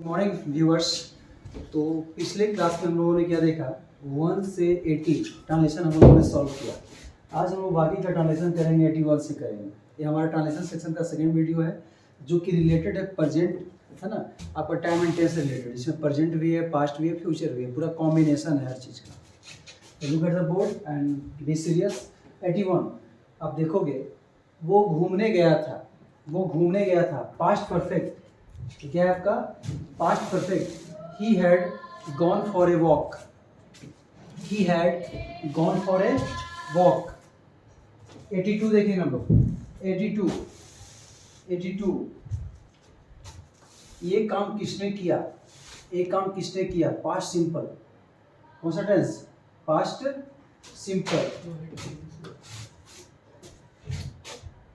Morning viewers. तो पिछले class में हम लोगों ने क्या देखा, 1 से 80 ट्रांसलेशन हम लोगों ने सॉल्व किया। आज हम लोग बाकी का ट्रांसलेशन करेंगे, 81 से करेंगे। ये हमारा ट्रांसलेशन सेक्शन का सेकेंड वीडियो है जो कि रिलेटेड है प्रेजेंट, है ना, आपका टाइम एंड टेंस से रिलेटेड। इसमें प्रेजेंट भी है, पास्ट भी है, फ्यूचर भी है, पूरा कॉम्बिनेशन है हर चीज़ का। तो look at the board and be serious. 81 आप देखोगे, वो घूमने गया था, पास्ट परफेक्ट। तो क्या है आपका past perfect. He had gone for a walk, he had gone for a walk. 82 देखेंगे हम लोग। 82 ये काम किसने किया, पास्ट सिंपल। कौन सा टेंस? Past simple.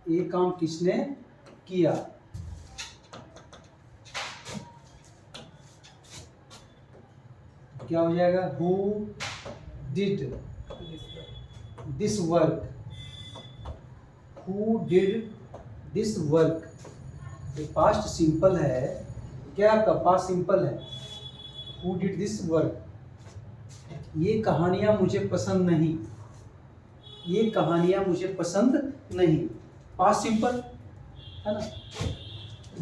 ये काम किसने किया? क्या हो जाएगा? Who did this work, who did this work. ये पास्ट सिंपल है। क्या आपका पास्ट सिंपल है? Who did this work. ये कहानियां मुझे पसंद नहीं, पास्ट सिंपल है ना।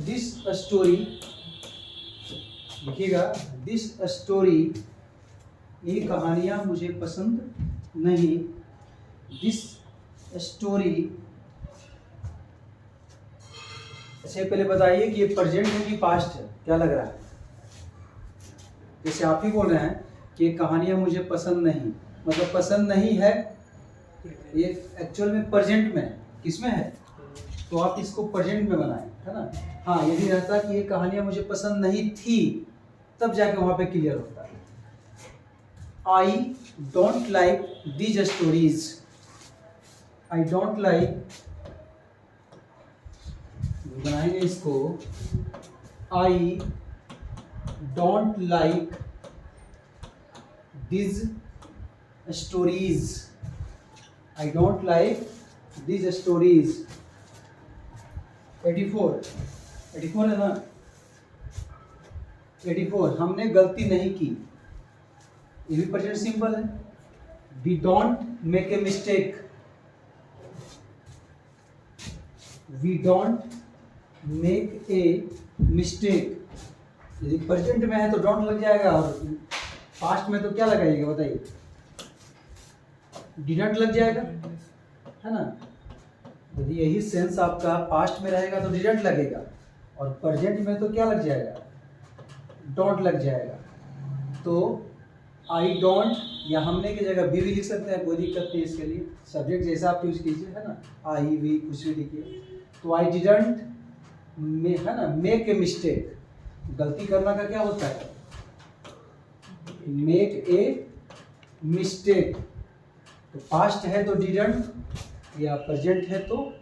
दिस स्टोरी, देखिएगा, दिस स्टोरी, ये कहानियां मुझे पसंद नहीं। This story. अच्छा पहले बताइए कि ये प्रेजेंट है कि पास्ट है, क्या लग रहा है? जैसे आप ही बोल रहे हैं कि ये कहानियां मुझे पसंद नहीं, मतलब पसंद नहीं है, ये एक्चुअल में प्रेजेंट में है। किसमें है? तो आप इसको प्रेजेंट में बनाएं, है ना। हाँ, यदि रहता कि ये कहानियां मुझे पसंद नहीं थी, तब जाके वहां पे क्लियर होता है। I don't like these stories, I don't like, बनाएंगे इसको, I don't like these stories, I don't like these stories. 84 है ना। 84 हमने गलती नहीं की, ये भी प्रेजेंट सिंपल है। We don't make a mistake, we don't make a mistake. यदि प्रेजेंट में है तो डोंट लग जाएगा, और पास्ट में तो क्या लगाइएगा बताइए? डिडंट लग जाएगा, है ना। यदि यही सेंस आपका पास्ट में रहेगा तो डिडंट लगेगा, और प्रेजेंट में तो क्या लग जाएगा? डोंट लग जाएगा। तो आई डोंट, या हमने की जगह वी भी लिख सकते हैं, कोई दिक्कत नहीं इसके लिए। सब्जेक्ट जैसा आप यूज कीजिए, है ना, आई वी कुछ भी लिखिए। तो आई डिडंट, है ना, मेक ए मिस्टेक। गलती करना का क्या होता है? Make a mistake. तो पास्ट है तो डिडंट, या प्रेजेंट है तो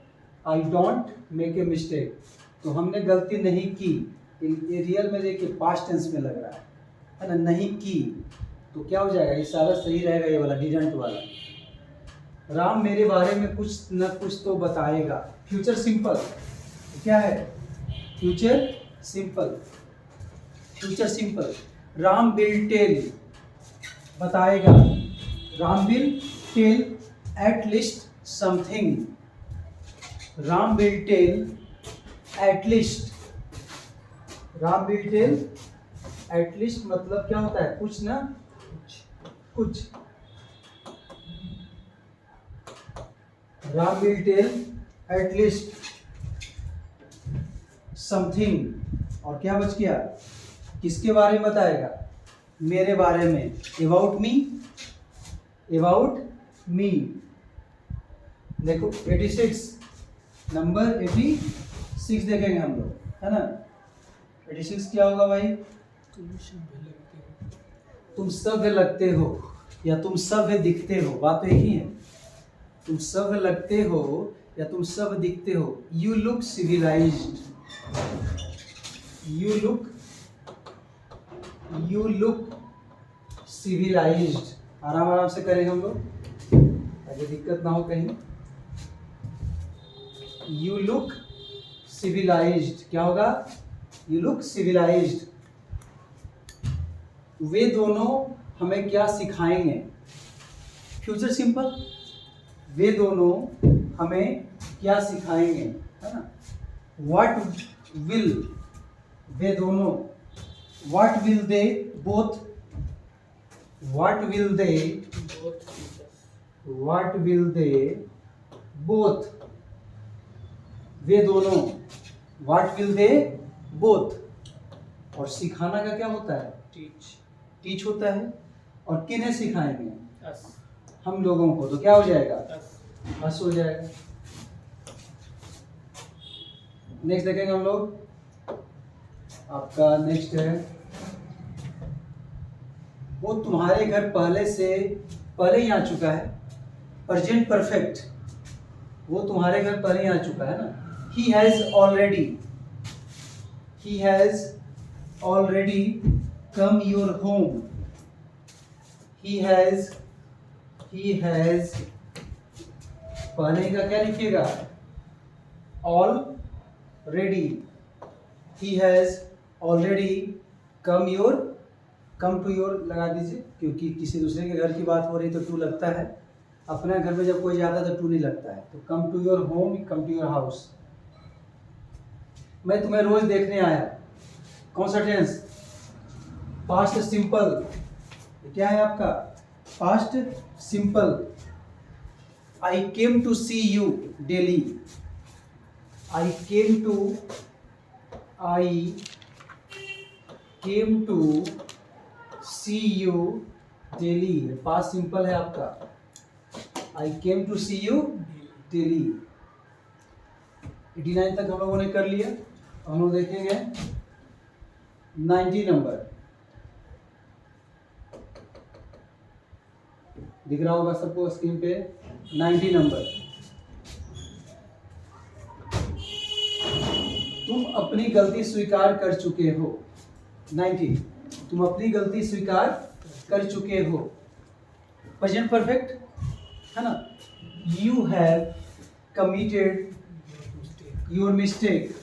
I don't make a mistake. तो हमने गलती नहीं की, ये रियल में देखिए पास्ट टेंस में लग रहा है ना, नहीं की। तो क्या हो जाएगा? ये सारा सही रहेगा, ये वाला डिडंट वाला। राम मेरे बारे में कुछ न कुछ तो बताएगा, फ्यूचर सिंपल। क्या है? Future simple. Ram will tell, बताएगा, Ram will tell at least something, Ram will tell at least, Ram will tell at least मतलब क्या होता है? कुछ ना कुछ। Ram will tell at least something. और क्या बच गया? किसके बारे में बताएगा? मेरे बारे में, अबाउट मी। देखो 86, नंबर 86 देखेंगे हम लोग, है ना। 86 क्या होगा भाई? तुम सभ्य लगते हो, या तुम सभ्य दिखते हो, बात तो एक ही है। तुम सभ्य लगते हो या तुम सभ्य दिखते हो। You look civilised, you look civilised. आराम से करेंगे हम लोग, ताकि दिक्कत ना हो कहीं। यू लुक सिविलाइज्ड, क्या होगा? You look civilised. वे दोनों हमें क्या सिखाएंगे। फ्यूचर सिंपल, वे दोनों हमें क्या सिखाएंगे, है ना। व्हाट विल, वे दोनों, what will they both, what will they, what will they both, वे दोनों, व्हाट विल दे बोथ। और सिखाना का क्या होता है, टीच होता है। और किन्हें सिखाएंगे, हम लोगों को, तो क्या हो जाएगा, अस हो जाएगा। नेक्स्ट देखेंगे हम लोग, आपका नेक्स्ट है, वो तुम्हारे घर पहले ही आ चुका है। प्रेजेंट परफेक्ट, वो तुम्हारे घर पहले ही आ चुका है ना। He has already come your home, he has, पहले का क्या लिखिएगा, already, he has already come to your लगा दीजिए, क्योंकि किसी दूसरे के घर की बात हो रही तो टू लगता है। अपने घर में जब कोई जाता है तो टू नहीं लगता है। तो come to your home, come to your house. मैं तुम्हें रोज देखने आया, कौन सा टेंस, पास्ट सिंपल, क्या है आपका, past simple. I came to see you daily, I came to see you daily, past simple है आपका। I came to see you daily. 89 तक हम लोगों ने कर लिया। हम लोग देखेंगे 90 नंबर, दिख रहा होगा सबको स्क्रीन पे, 90 नंबर। तुम अपनी गलती स्वीकार कर चुके हो, 90, तुम अपनी गलती स्वीकार कर चुके हो। प्रेजेंट परफेक्ट है ना। You have committed your mistake,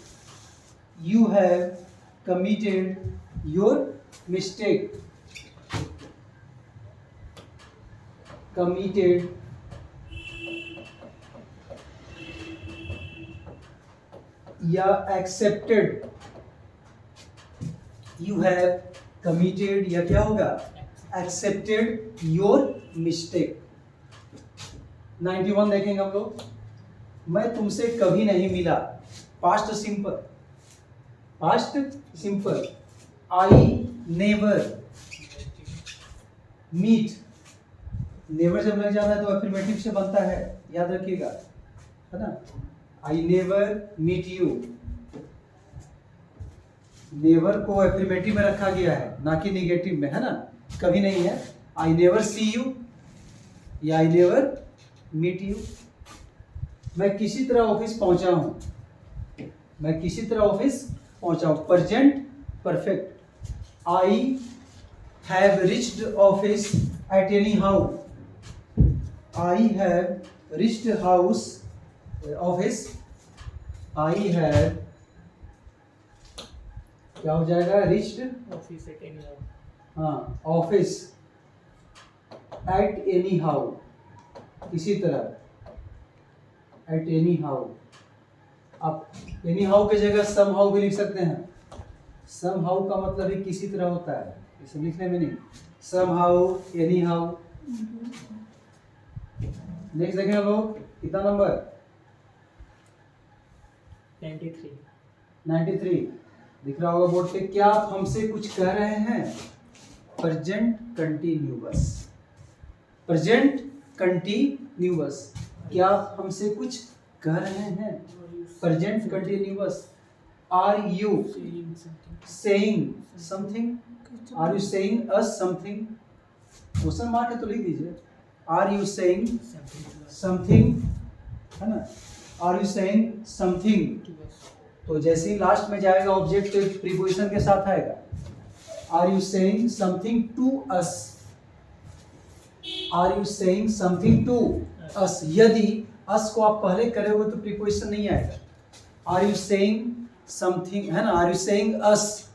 you have committed your mistake, committed, या accepted, you have committed या क्या होगा, accepted your mistake। 91 देखेंगे हम लोग, मैं तुमसे कभी नहीं मिला, past simple, past simple. I never meet, never जब लग जाता है तो अफर्मेटिव से बनता है, याद रखिएगा, है ना। I never meet you, never को अफर्मेटिव में रखा गया है, ना कि निगेटिव में, है ना, कभी नहीं है। आई नेवर सी यू या आई नेवर मीट यू। मैं किसी तरह ऑफिस पहुंचा हूं, मैं किसी तरह ऑफिस पहुंचा हूं, present perfect. I have reached office at anyhow, I have reached house office, I have, क्या हो जाएगा, reached office at any how, हाँ, ऑफिस एट एनी हाउ, इसी तरह एट एनी हाउ। आप एनी हाउ की जगह सम हाउ भी लिख सकते हैं। सम हाउ का मतलब ही किसी तरह होता है, इसे लिखने में नहीं, somehow, anyhow. Next देखें हम लोग, कितना नंबर, 93 दिख रहा होगा बोर्ड पे। क्या आप हमसे कुछ कह रहे हैं, प्रेजेंट कंटिन्यूअस, प्रेजेंट कंटिन्यूअस। क्या आप हमसे कुछ कह रहे हैं, present continuous. Are you saying something, are you saying us something, question mark है तो लिख दीजिए। आर यू सेइंग समथिंग, है ना, आर यू सेइंग समथिंग, तो जैसे ही लास्ट में जाएगा ऑब्जेक्ट प्रीपोजिशन के साथ आएगा। Are you saying something to us, are you saying something to us. यदि अस को आप पहले करोगे तो प्रीपोजिशन नहीं आएगा। आर यू सेइंग समथिंग, है ना, are you saying us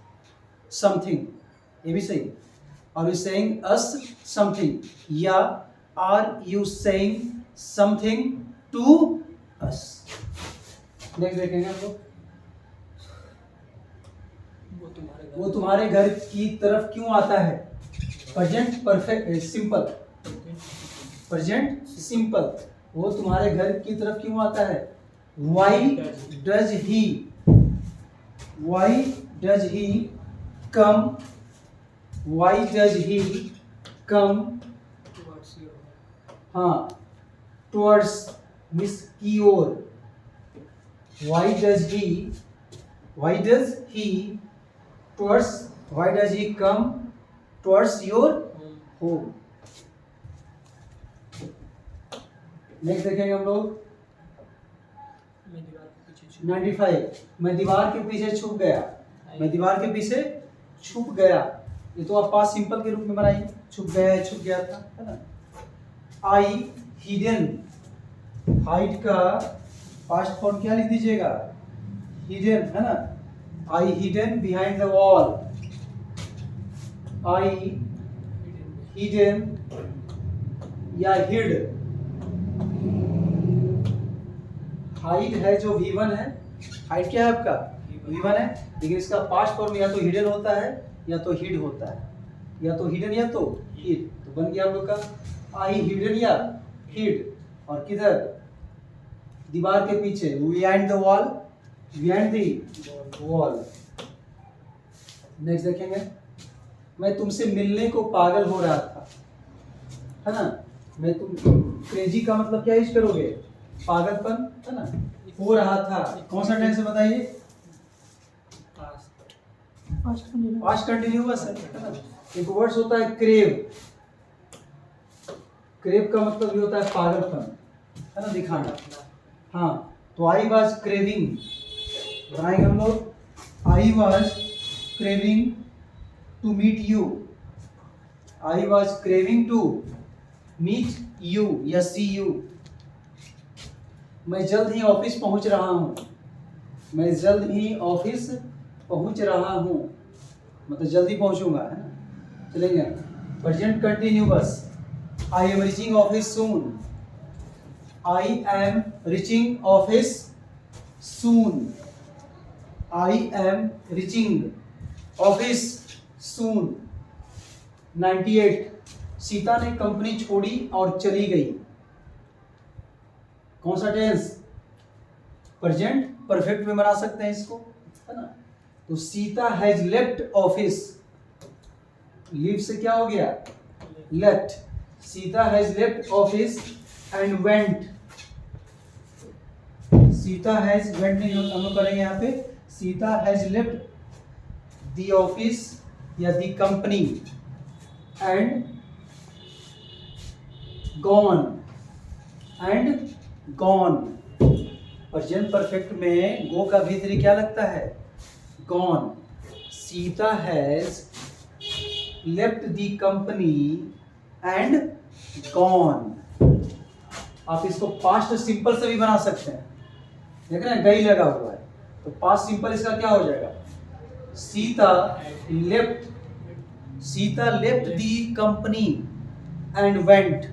something, ये भी सही। Are you saying us something, या are you saying something to us. Next देखेंगे हम लोग, वो तुम्हारे घर की तरफ क्यों आता है। Present perfect simple, present simple, वो तुम्हारे घर की तरफ क्यों आता है। Why does he, why does he come, why does he come, हाँ टुवर्ड्स मिस की ओर, why does he towards, why does he come towards your home. Next देखेंगे हम लोग 95, मैं दीवार के पीछे छुप गया, मैं दीवार के पीछे छुप गया, ये तो आप पास्ट सिंपल के रूप में बनाइए, छुप गया है, छुप गया था, है ना। आई हिडन, हाइड का पास्ट फॉर्म क्या लिख दीजिएगा, हिडन, है ना। I hidden behind the wall, I hidden या हिड, हाइड है जो V1 है, हाइड क्या है आपका V1 है, लेकिन इसका पास्ट फॉर्म या तो हिडन होता है या तो हिड होता है, या तो हिडन या तो हिड, तो बन गया हम लोग का आई हिडन या हिड, और किधर दीवार के पीछे, behind the wall, behind the wall. Next देखेंगे, मैं तुमसे मिलने को पागल हो रहा था, है ना। मैं तुम, क्रेजी का मतलब क्या यूज करोगे, पागलपन, है ना। हो रहा था, कौन सा टेंस है बताइए, पास्ट कंटिन्यूअस है ना। एक वर्ड्स होता है क्रेव, क्रेव का मतलब ये होता है पागलपन, है ना, दिखाना। हाँ, तो आई वाज क्रेविंग, बनाएंगे हम लोग, I was craving to meet you, I was craving to meet you या सी यू। मैं जल्द ही ऑफिस पहुंच रहा हूँ, मैं जल्द ही ऑफिस पहुंच रहा हूँ, मतलब जल्दी पहुंचूंगा, है ना। चलेंगे present continuous, I am reaching office soon, I am reaching office soon, I am reaching office soon. 98, Sita ने कंपनी छोड़ी और चली गई, कौन सा टेंस, प्रेजेंट परफेक्ट में बना सकते हैं इसको, है ना। तो Sita has left office, leave से क्या हो गया, left, Sita has left office and went, Sita has went नहीं हम लोग करेंगे यहाँ पे, Sita has left the office या the company and gone, and gone. Present perfect में गो का भीतरी क्या लगता है, gone. Sita has left the company and gone. आप इसको पास्ट सिंपल से भी बना सकते हैं, देख रहे हैं गई लगा हुआ है, तो पास्ट सिंपल इसका क्या हो जाएगा, Sita left, Sita left the company and went,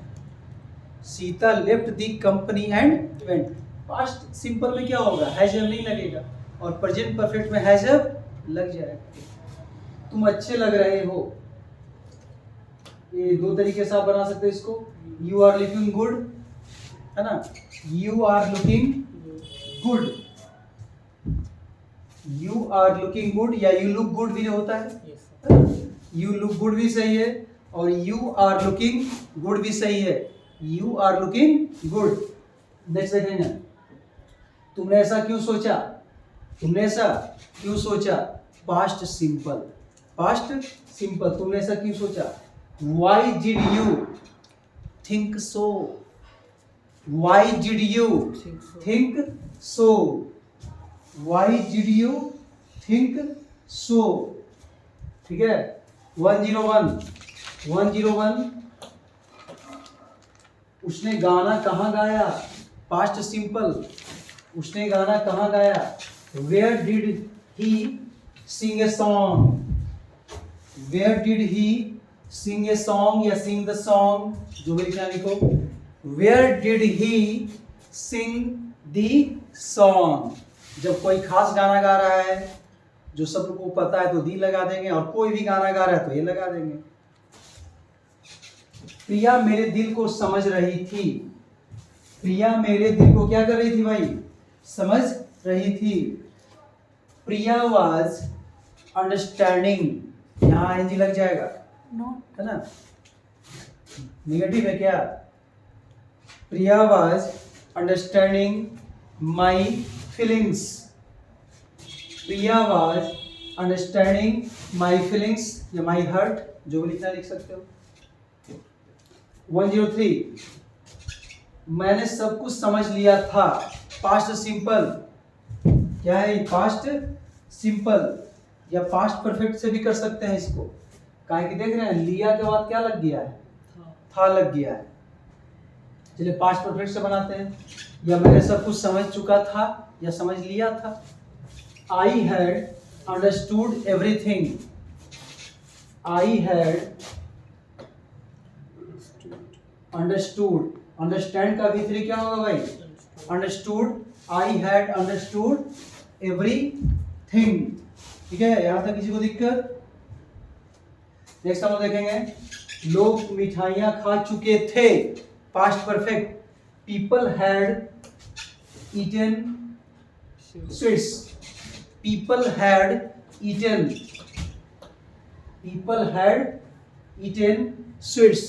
Sita left the company and went. Past simple में क्या होगा, हैज नहीं लगेगा, और प्रेजेंट परफेक्ट में हैज लग जाएगा। तुम अच्छे लग रहे हो, ये दो तरीके से आप बना सकते हो इसको, यू आर लुकिंग गुड, है ना, you are looking good, you are looking good या यू लुक गुड भी होता है, यू लुक गुड भी सही है और यू आर लुकिंग गुड भी सही है, you are looking good. Next देखेंगे, तुमने ऐसा क्यों सोचा, तुमने ऐसा क्यों सोचा, पास्ट सिंपल, पास्ट सिंपल, तुमने ऐसा क्यों सोचा, why did you think so, why did you think so, why did you think सो, ठीक है। 101, उसने गाना कहाँ गाया, पास्ट सिंपल, उसने गाना कहाँ गाया, where did he sing a song, where did he sing a song या सिंग द सॉन्ग, जो भी लिखना लिखो। Where did he sing the song, जब कोई खास गाना गा रहा है जो सबको पता है तो दी लगा देंगे, और कोई भी गाना गा रहा है तो ये लगा देंगे। प्रिया मेरे दिल को समझ रही थी, प्रिया मेरे दिल को क्या कर रही थी भाई, समझ रही थी। प्रिया वाज अंडरस्टैंडिंग, यहाँ आईएनजी लग जाएगा है ना, निगेटिव है क्या। Priya was understanding my feelings, Priya was understanding my feelings या माई हर्ट, जो भी लिखना लिख सकते हो। 103, मैंने सब कुछ समझ लिया था, पास्ट सिंपल क्या है, पास्ट सिंपल या पास्ट परफेक्ट से भी कर सकते हैं इसको, काहे कि देख रहे हैं लिया के बाद क्या लग गया है, था लग गया है। चलिए पास्ट परफेक्ट से बनाते हैं, या मैंने सब कुछ समझ चुका था या समझ लिया था। I had understood everything, I had understood, understand का V3 क्या होगा भाई, understood. I had understood everything, ठीक है, यहां तक किसी को दिक्कत। नेक्स्ट हम लोग देखेंगे, लोग मिठाइयां खा चुके थे, past perfect. People had eaten sweets, people had eaten, people had eaten sweets,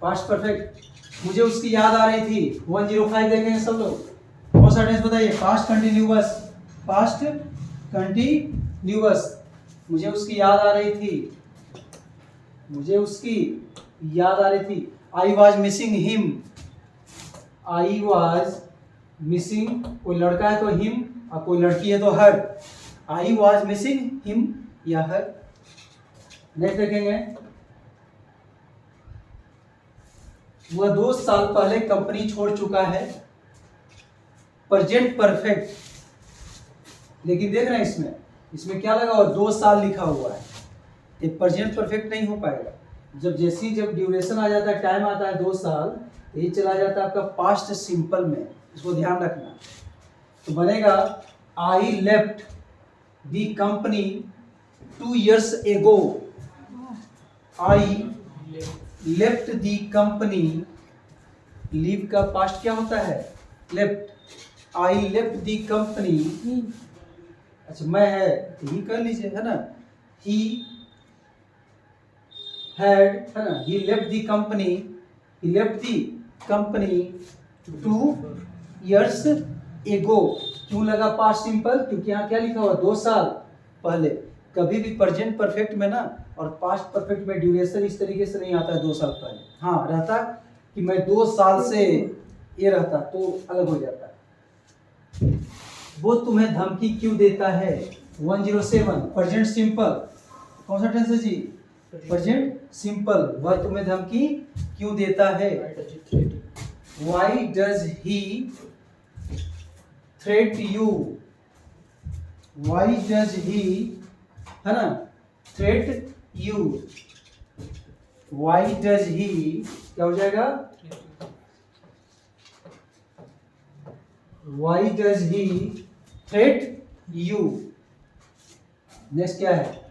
past perfect. मुझे उसकी याद आ रही थी, 105 देखेंगे सब लोग, कौन सा टेंस बताइए, पास्ट कंटिन्यूअस, पास्ट कंटिन्यूअस। मुझे उसकी याद आ रही थी, मुझे उसकी याद आ रही थी। I was missing him, I was missing, कोई लड़का है तो हिम और कोई लड़की है तो हर, आई वॉज मिसिंग हिम या हर। नेक्स्ट देखेंगे, वह 2 साल पहले कंपनी छोड़ चुका है, प्रेजेंट परफेक्ट। लेकिन देख रहे हैं इसमें, इसमें क्या लगा हुआ, 2 साल लिखा हुआ है, ये प्रेजेंट परफेक्ट नहीं हो पाएगा। जब ड्यूरेशन आ जाता है, टाइम आता है 2 साल, तो ये चला जाता है आपका पास्ट सिंपल में, इसको ध्यान रखना। तो बनेगा I left the company 2 years एगो, I left the company, leave का पास्ट क्या होता है, left. I left the company, अच्छा मैं है ही कर लीजिए है ना, ही हैड है ना, he left the company, he left the company 2 years एगो। क्यों लगा पास्ट सिंपल, क्योंकि यहाँ क्या लिखा हुआ, 2 साल पहले। कभी भी प्रेजेंट परफेक्ट में ना और पास्ट परफेक्ट में ड्यूरेशन इस तरीके से नहीं आता है 2 साल पहले, हाँ रहता कि मैं 2 साल से ये रहता तो अलग हो जाता। वो तुम्हें धमकी क्यों देता है, 107 प्रेजेंट सिंपल, कौन सा टेंस है जी, प्रेजेंट सिंपल। वह तुम्हें धमकी क्यों देता है, why does he threat you, why does he है ना, threat you, why does he क्या हो जाएगा, why does he threat you. Next क्या है,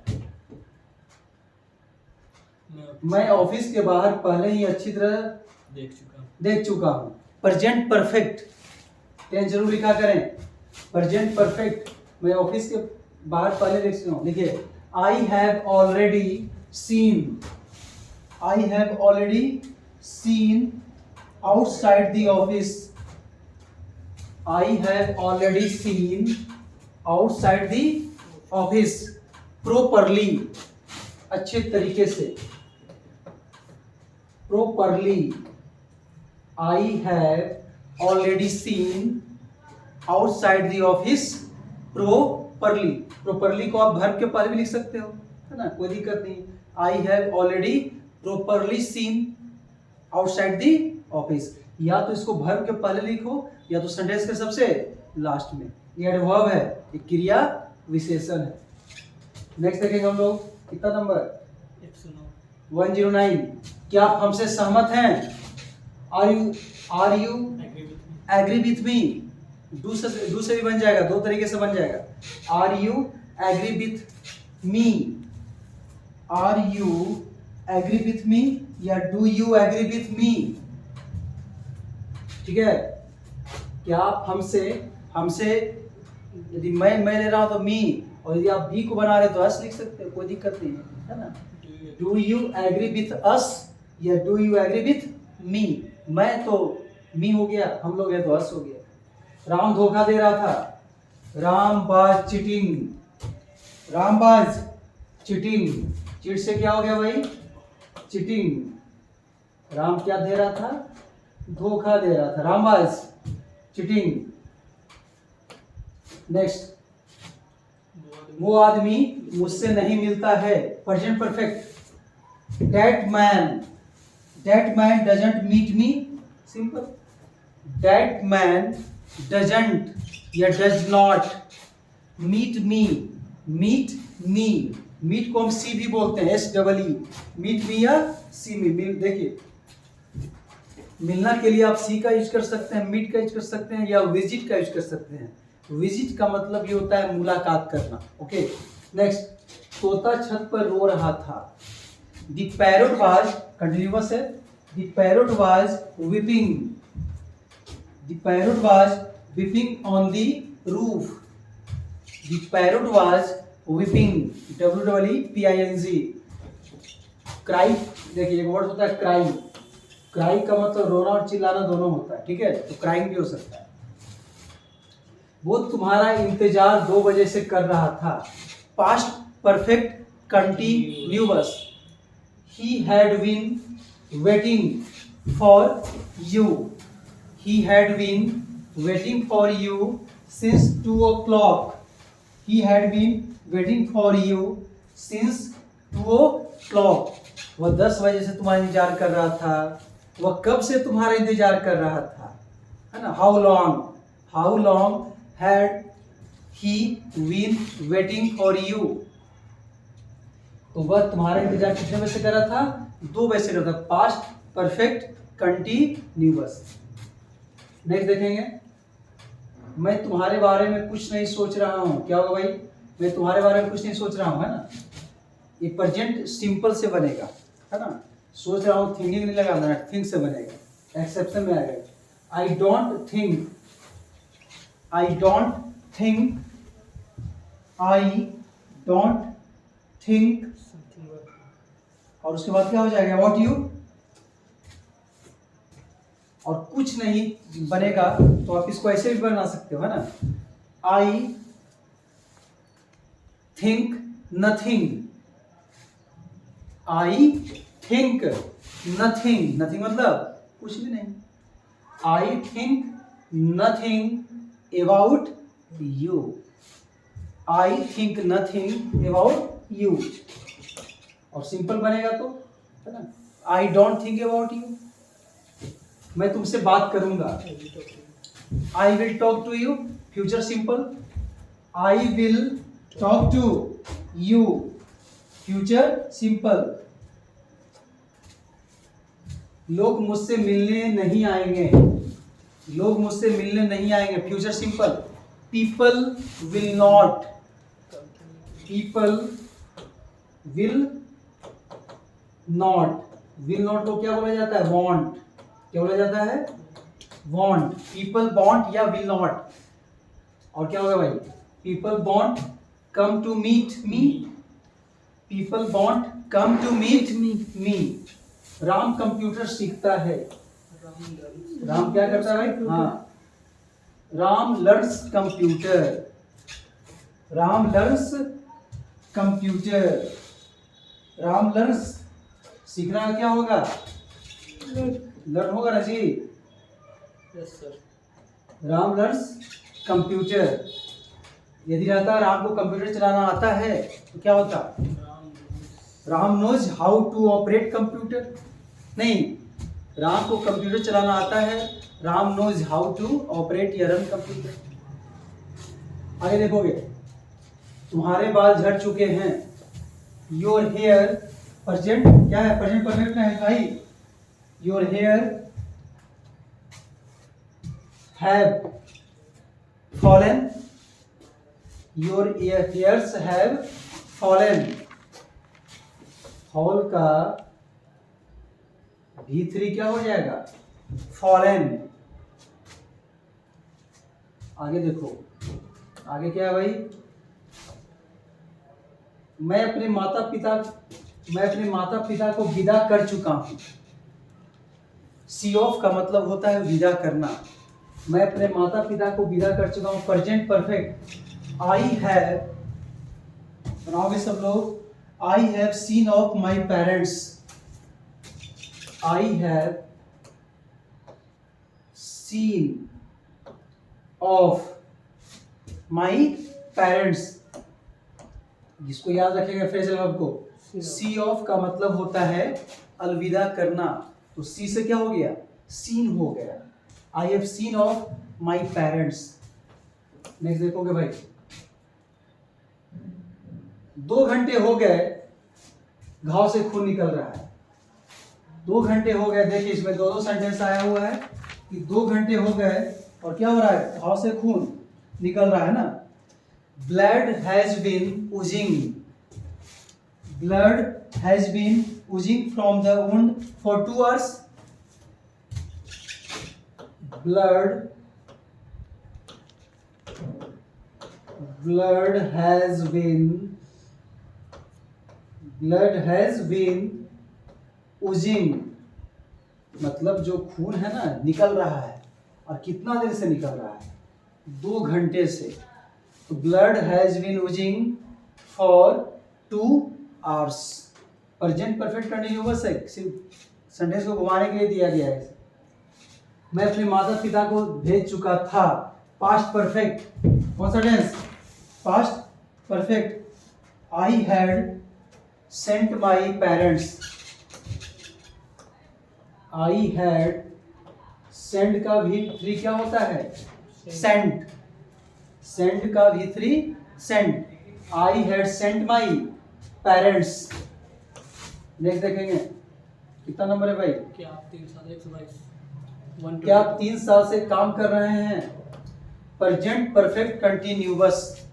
मैं ऑफिस के बाहर पहले ही अच्छी तरह देख चुका हूं, प्रेजेंट परफेक्ट, टेंस जरूर लिखा करें, प्रेजेंट परफेक्ट। मैं ऑफिस के बाहर पहले देख चुका हूं, देखिए I have already seen, I have already seen outside the office, I have already seen outside the office, properly अच्छे तरीके से, properly, I have already seen outside the office properly, properly को आप verb के पहले भी लिख सकते हो है ना, कोई दिक्कत नहीं। I have already properly seen outside the office, या तो इसको verb के पहले लिखो या तो सेंटेंस के सबसे लास्ट में, ये एडवर्ब है, ये क्रिया विशेषण है। नेक्स्ट देखेंगे हम लोग, कितना नंबर 109। क्या आप हमसे सहमत हैं? Are you agree with me? Do से भी बन जाएगा, दो तरीके से बन जाएगा। Are you agree with me? Are you agree with me या do you agree with me? ठीक है, क्या आप हमसे यदि मैं ले रहा हूं तो मी, और यदि आप भी को बना रहे तो अस लिख सकते हो, कोई दिक्कत नहीं है ना। Do you agree with us या do you agree with me? मैं तो मी हो गया, हम लोग हैं तो अस हो गया। राम धोखा दे रहा था, Ram was cheating. Ram was cheating, cheat से क्या हो गया भाई? चीटिंग। राम क्या दे रहा था? धोखा दे रहा था। Ram was cheating. नेक्स्ट, वो आदमी मुझसे नहीं मिलता है। Present perfect. That man doesn't meet me. Simple. That man doesn't या does not meet me. Meet को हम सी भी बोलते हैं, SEE। मीट मी या सी मी। देखिए, मिलना के लिए आप सी का यूज कर सकते हैं, मीट का यूज कर सकते हैं, या विजिट का यूज कर सकते हैं। विजिट का मतलब ये होता है मुलाकात करना। ओके, नेक्स्ट, तोता छत पर रो रहा था। द पैरोट वाज, कंटिन्यूअस है, the parrot was weeping. The parrot was weeping on the roof. The parrot was weeping, WEEPING। Cry, देखिए एक वर्ड होता है क्राई। क्राई का मतलब रोना और चिल्लाना दोनों होता है, ठीक है, तो क्राइंग भी हो सकता है। वो तुम्हारा इंतजार 2 बजे से कर रहा था। Past perfect continuous. He had been waiting for you. He had been waiting for you since 2 o'clock। He had been waiting for you since 2 o'clock। वह 10 बजे से तुम्हारा इंतजार कर रहा था। वह कब से तुम्हारा इंतजार कर रहा था, है ना। How long had he been waiting for you. तो वह तुम्हारा इंतजार कितने बजे से कर रहा था? 2 बजे से कर रहा था। Past perfect continuous. नेक्स्ट देखेंगे, मैं तुम्हारे बारे में कुछ नहीं सोच रहा हूँ। क्या होगा भाई? मैं तुम्हारे बारे में कुछ नहीं सोच रहा हूँ, है ना। ये प्रेजेंट सिंपल से बनेगा, है ना। सोच रहा हूँ थिंकिंग नहीं लगाना, थिंक से बनेगा, एक्सेप्शन में आएगा। आई डोंट थिंक और उसके बाद क्या हो जाएगा? What you. और कुछ नहीं बनेगा तो आप इसको ऐसे भी बना सकते हो, है ना। I think nothing. I think nothing मतलब कुछ भी नहीं। I think nothing about you. I think nothing about you. और सिंपल बनेगा तो, है ना। I don't think about you, मैं तुमसे बात करूंगा। I will talk to you, future simple. I will talk to you, future simple. लोग मुझसे मिलने नहीं आएंगे। लोग मुझसे मिलने नहीं आएंगे, future simple. People will not. People will not. Will not को क्या बोला जाता है? वॉन्ट। क्या बोला जाता है? वॉन्ट। पीपल वॉन्ट या विल नॉट। और क्या होगा भाई? People won't come to meet me. People won't come to meet me. Ram computer सीखता है। राम क्या करता है भाई? हाँ, Ram learns computer. Ram learns computer. Ram learns, सीखना का क्या होगा? लर्न होगा ना जी। Yes sir. Ram learns computer. यदि रहता राम को कंप्यूटर चलाना आता है तो क्या होता? Ram knows how to operate computer. नहीं, राम को कंप्यूटर चलाना आता है। Ram knows how to operate या रन कंप्यूटर। आगे देखोगे, तुम्हारे बाल झड़ चुके हैं। योर हेयर प्रेजेंट क्या है, प्रेजेंट परफेक्ट है भाई। Your hair have fallen, your hairs have fallen. Fall का V3 क्या हो जाएगा, फॉलन। आगे देखो, आगे क्या है भाई, मैं अपने माता पिता को विदा कर चुका हूं। सी ऑफ का मतलब होता है विदा करना। मैं अपने माता पिता को विदा कर चुका हूं। प्रेजेंट परफेक्ट, आई हैव, बनाओगे सब लोग, I have seen of my parents. I have seen of my parents. जिसको याद रखेगा फ्रेजल वर्ब को, सी ऑफ का मतलब होता है अलविदा करना। तो सी से क्या हो गया, सीन हो गया। I have seen of my parents. Next देखोगे भाई, 2 घंटे हो गए घाव से खून निकल रहा है। 2 घंटे हो गए, देखिए इसमें दो सेंटेंस आया हुआ है कि 2 घंटे हो गए और क्या हो रहा है, घाव से खून निकल रहा है ना। Blood has been oozing, blood has been oozing from the wound for 2 hours। blood has been oozing, मतलब जो खून है ना निकल रहा है। और कितना देर से निकल रहा है, 2 घंटे से। तो blood has been oozing for 2 hours। Present perfect continuous है, सिर्फ सेंटेंस को घुमाने के लिए दिया गया है। मैं अपने माता पिता को भेज चुका था, पास्ट परफेक्ट। कौन सा tense, past perfect. I had sent my parents, I had, send का V3 क्या होता है, सेंट, सेंड का V3 sent. I had sent my parents. Next देखेंगे, कितना नंबर है भाई, क्या आप 3 साल 122 क्या आप 3 साल से काम कर रहे हैं। Present perfect continuous.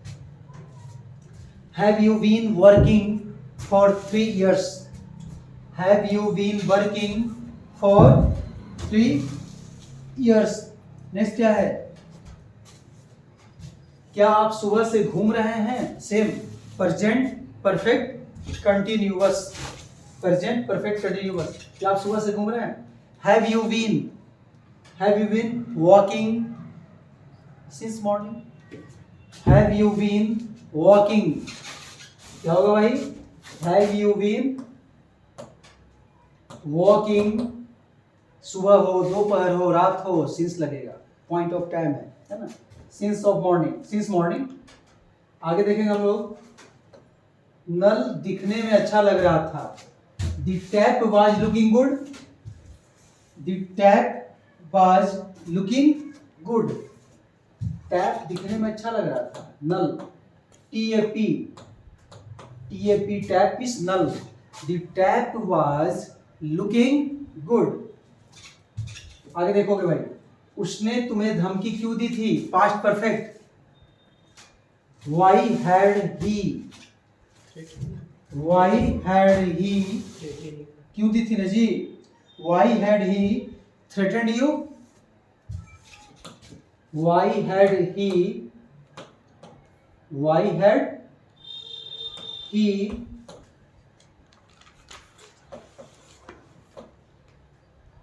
Have you been working for 3 years। Have you been working for 3 years। नेक्स्ट क्या है, क्या आप सुबह से घूम रहे हैं, same present perfect continuous. Present perfect continuous, क्या आप सुबह से घूम रहे हैं। Have you been walking since morning. Have you been walking, क्या होगा भाई, हैव यू बीन वॉकिंग। सुबह हो, दोपहर हो, रात हो, सिंस लगेगा, पॉइंट ऑफ टाइम है ना। Since of morning, since morning. आगे देखेंगे हम लोग, नल दिखने में अच्छा लग रहा था। The tap was looking good, the tap was looking good. Tap दिखने में अच्छा लग रहा था, नल, TAP, टैप इज नल। The tap was looking good. आगे देखोगे भाई, उसने तुम्हें धमकी क्यों दी थी, past perfect. Why had he क्यों दी थी ना जी, why had he threatened you. Why had he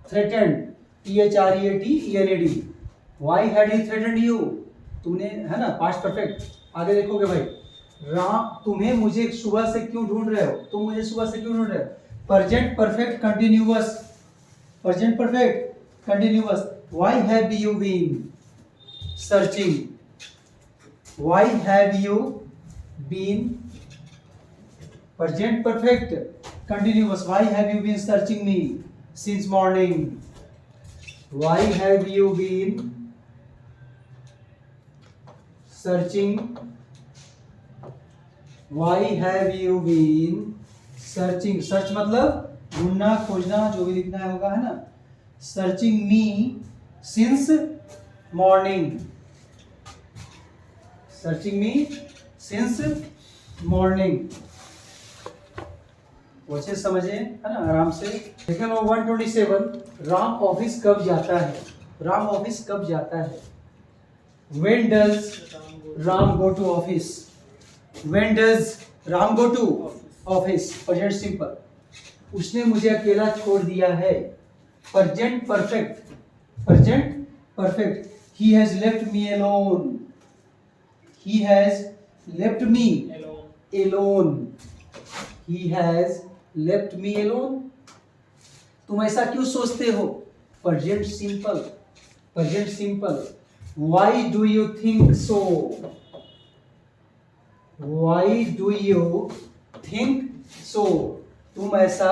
threatened, THREATENED। Why had he threatened you, तुमने, है ना, पास्ट परफेक्ट। आगे देखोगे भाई, तुम्हें मुझे सुबह से क्यों ढूंढ रहे हो, तुम मुझे सुबह से क्यों ढूंढ रहे हो। Present perfect continuous, present perfect continuous. Why have you been searching, why have you been, present perfect continuous. Why have you been searching me since morning. Why have you been searching, why have you been searching, search मतलब ढूंढना, खोजना, जो भी लिखना है होगा, है ना। Searching me since morning, searching me since morning. अच्छे से समझे, है ना, आराम से। देखिए नंबर 127, राम ऑफिस कब जाता है? राम ऑफिस कब जाता है? When does Ram go to office? When does Ram go to office? Present simple. उसने मुझे अकेला छोड़ दिया है। Present perfect. Present perfect. He has left me alone. He has left me alone. He has left me alone. तुम ऐसा क्यों सोचते हो? Present simple. Present simple. Why do you think so? Why do you think so? तुम ऐसा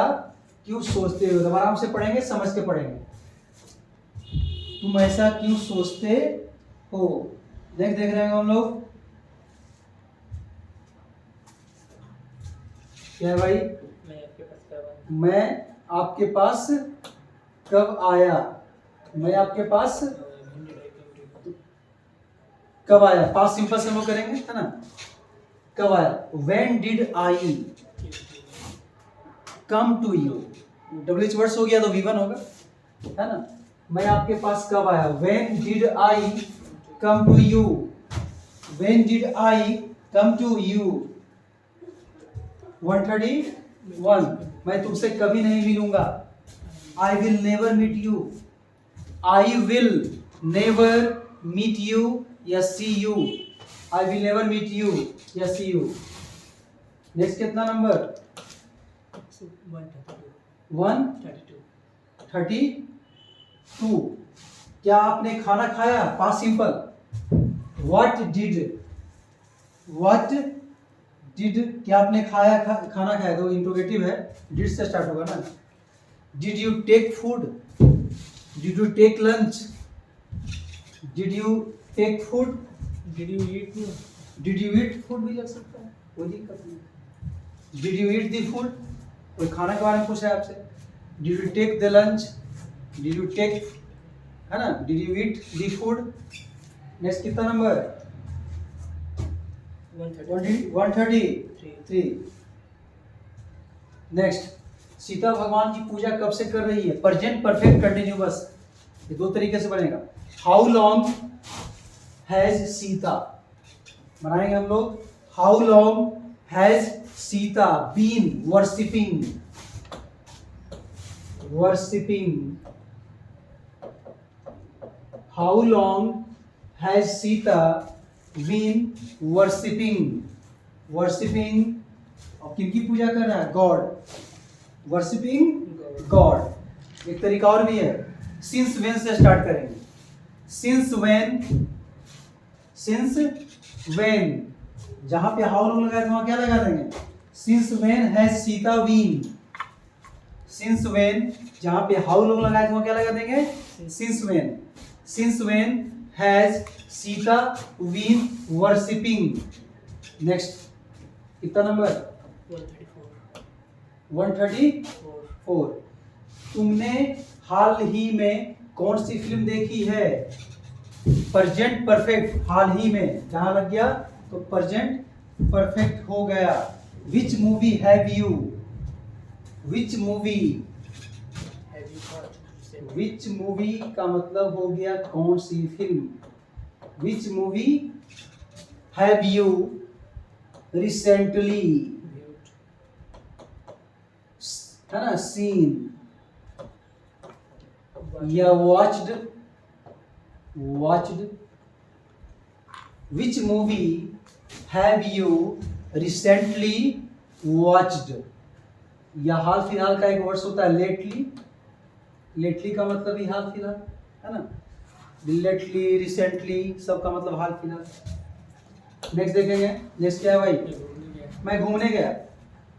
क्यों सोचते हो? तो आराम से पढ़ेंगे, समझ के पढ़ेंगे। तुम ऐसा क्यों सोचते हो? देख रहे हैं हम लोग, क्या है भाई? मैं आपके पास कब आया? मैं आपके पास कब आया? पास्ट सिंपल से हम लोग करेंगे, है ना। कब आया? When did I come to you? WH words हो गया तो V1 होगा, है ना। मैं आपके पास कब आया? When did I come to you? When did I come to you? 131, मैं तुमसे कभी नहीं मिलूंगा। I will never meet you. I will never meet you या see you. I will never meet you या see you. नेक्स्ट कितना number? 132। क्या आपने खाना खाया? Past simple. What did क्या आपने खाया? खाना खाया तो इंट्रोगेटिव है, डिड से स्टार्ट होगा ना। Did you take food? Did you take lunch? Did you take food? Did you eat? Did you eat food भी लग सकता है, कोई दिक्कत नहीं। Did you eat the food? कोई खाने के बारे में पूछ रहा है आपसे। Did you take the lunch? Did you take, है ना, Did you eat the food? Next कितना नंबर? 133। नेक्स्ट, सीता भगवान की पूजा कब से कर रही है? Present perfect continuous. ये दो तरीके से बनेगा। हाउ लॉन्ग हैज सीता, बनाएंगे हम लोग। How long has Sita been worshipping, how long has Sita been worshipping. और किनकी पूजा कर रहा है? God, worshipping god. एक तरीका और भी है, सिंस वेन से स्टार्ट करेंगे। सिंस वेन, जहां पे हाउ लॉन्ग लगाए वहां क्या लगा देंगे? Since when has Sita been. Since when, जहां पे हाउ लॉन्ग लगाए वहां क्या लगा देंगे? Since when has Sita been worshipping. Next कितना नंबर? 134। तुमने हाल ही में कौन सी फिल्म देखी है? प्रेजेंट परफेक्ट, हाल ही में जहां लग गया तो प्रेजेंट परफेक्ट हो गया। Which movie have you? Which movie का मतलब हो गया कौन सी फिल्म। Which movie have you recently, है ना, सीन या watched। Which movie have you recently watched? या हाल फिलहाल का एक वर्ड्स होता है लेटली का मतलब ही हाल फिलहाल, है ना। लेटली, रिसेंटली, सबका मतलब हाल फिलहाल। नेक्स्ट देखेंगे, नेक्स्ट क्या है भाई? मैं घूमने गया।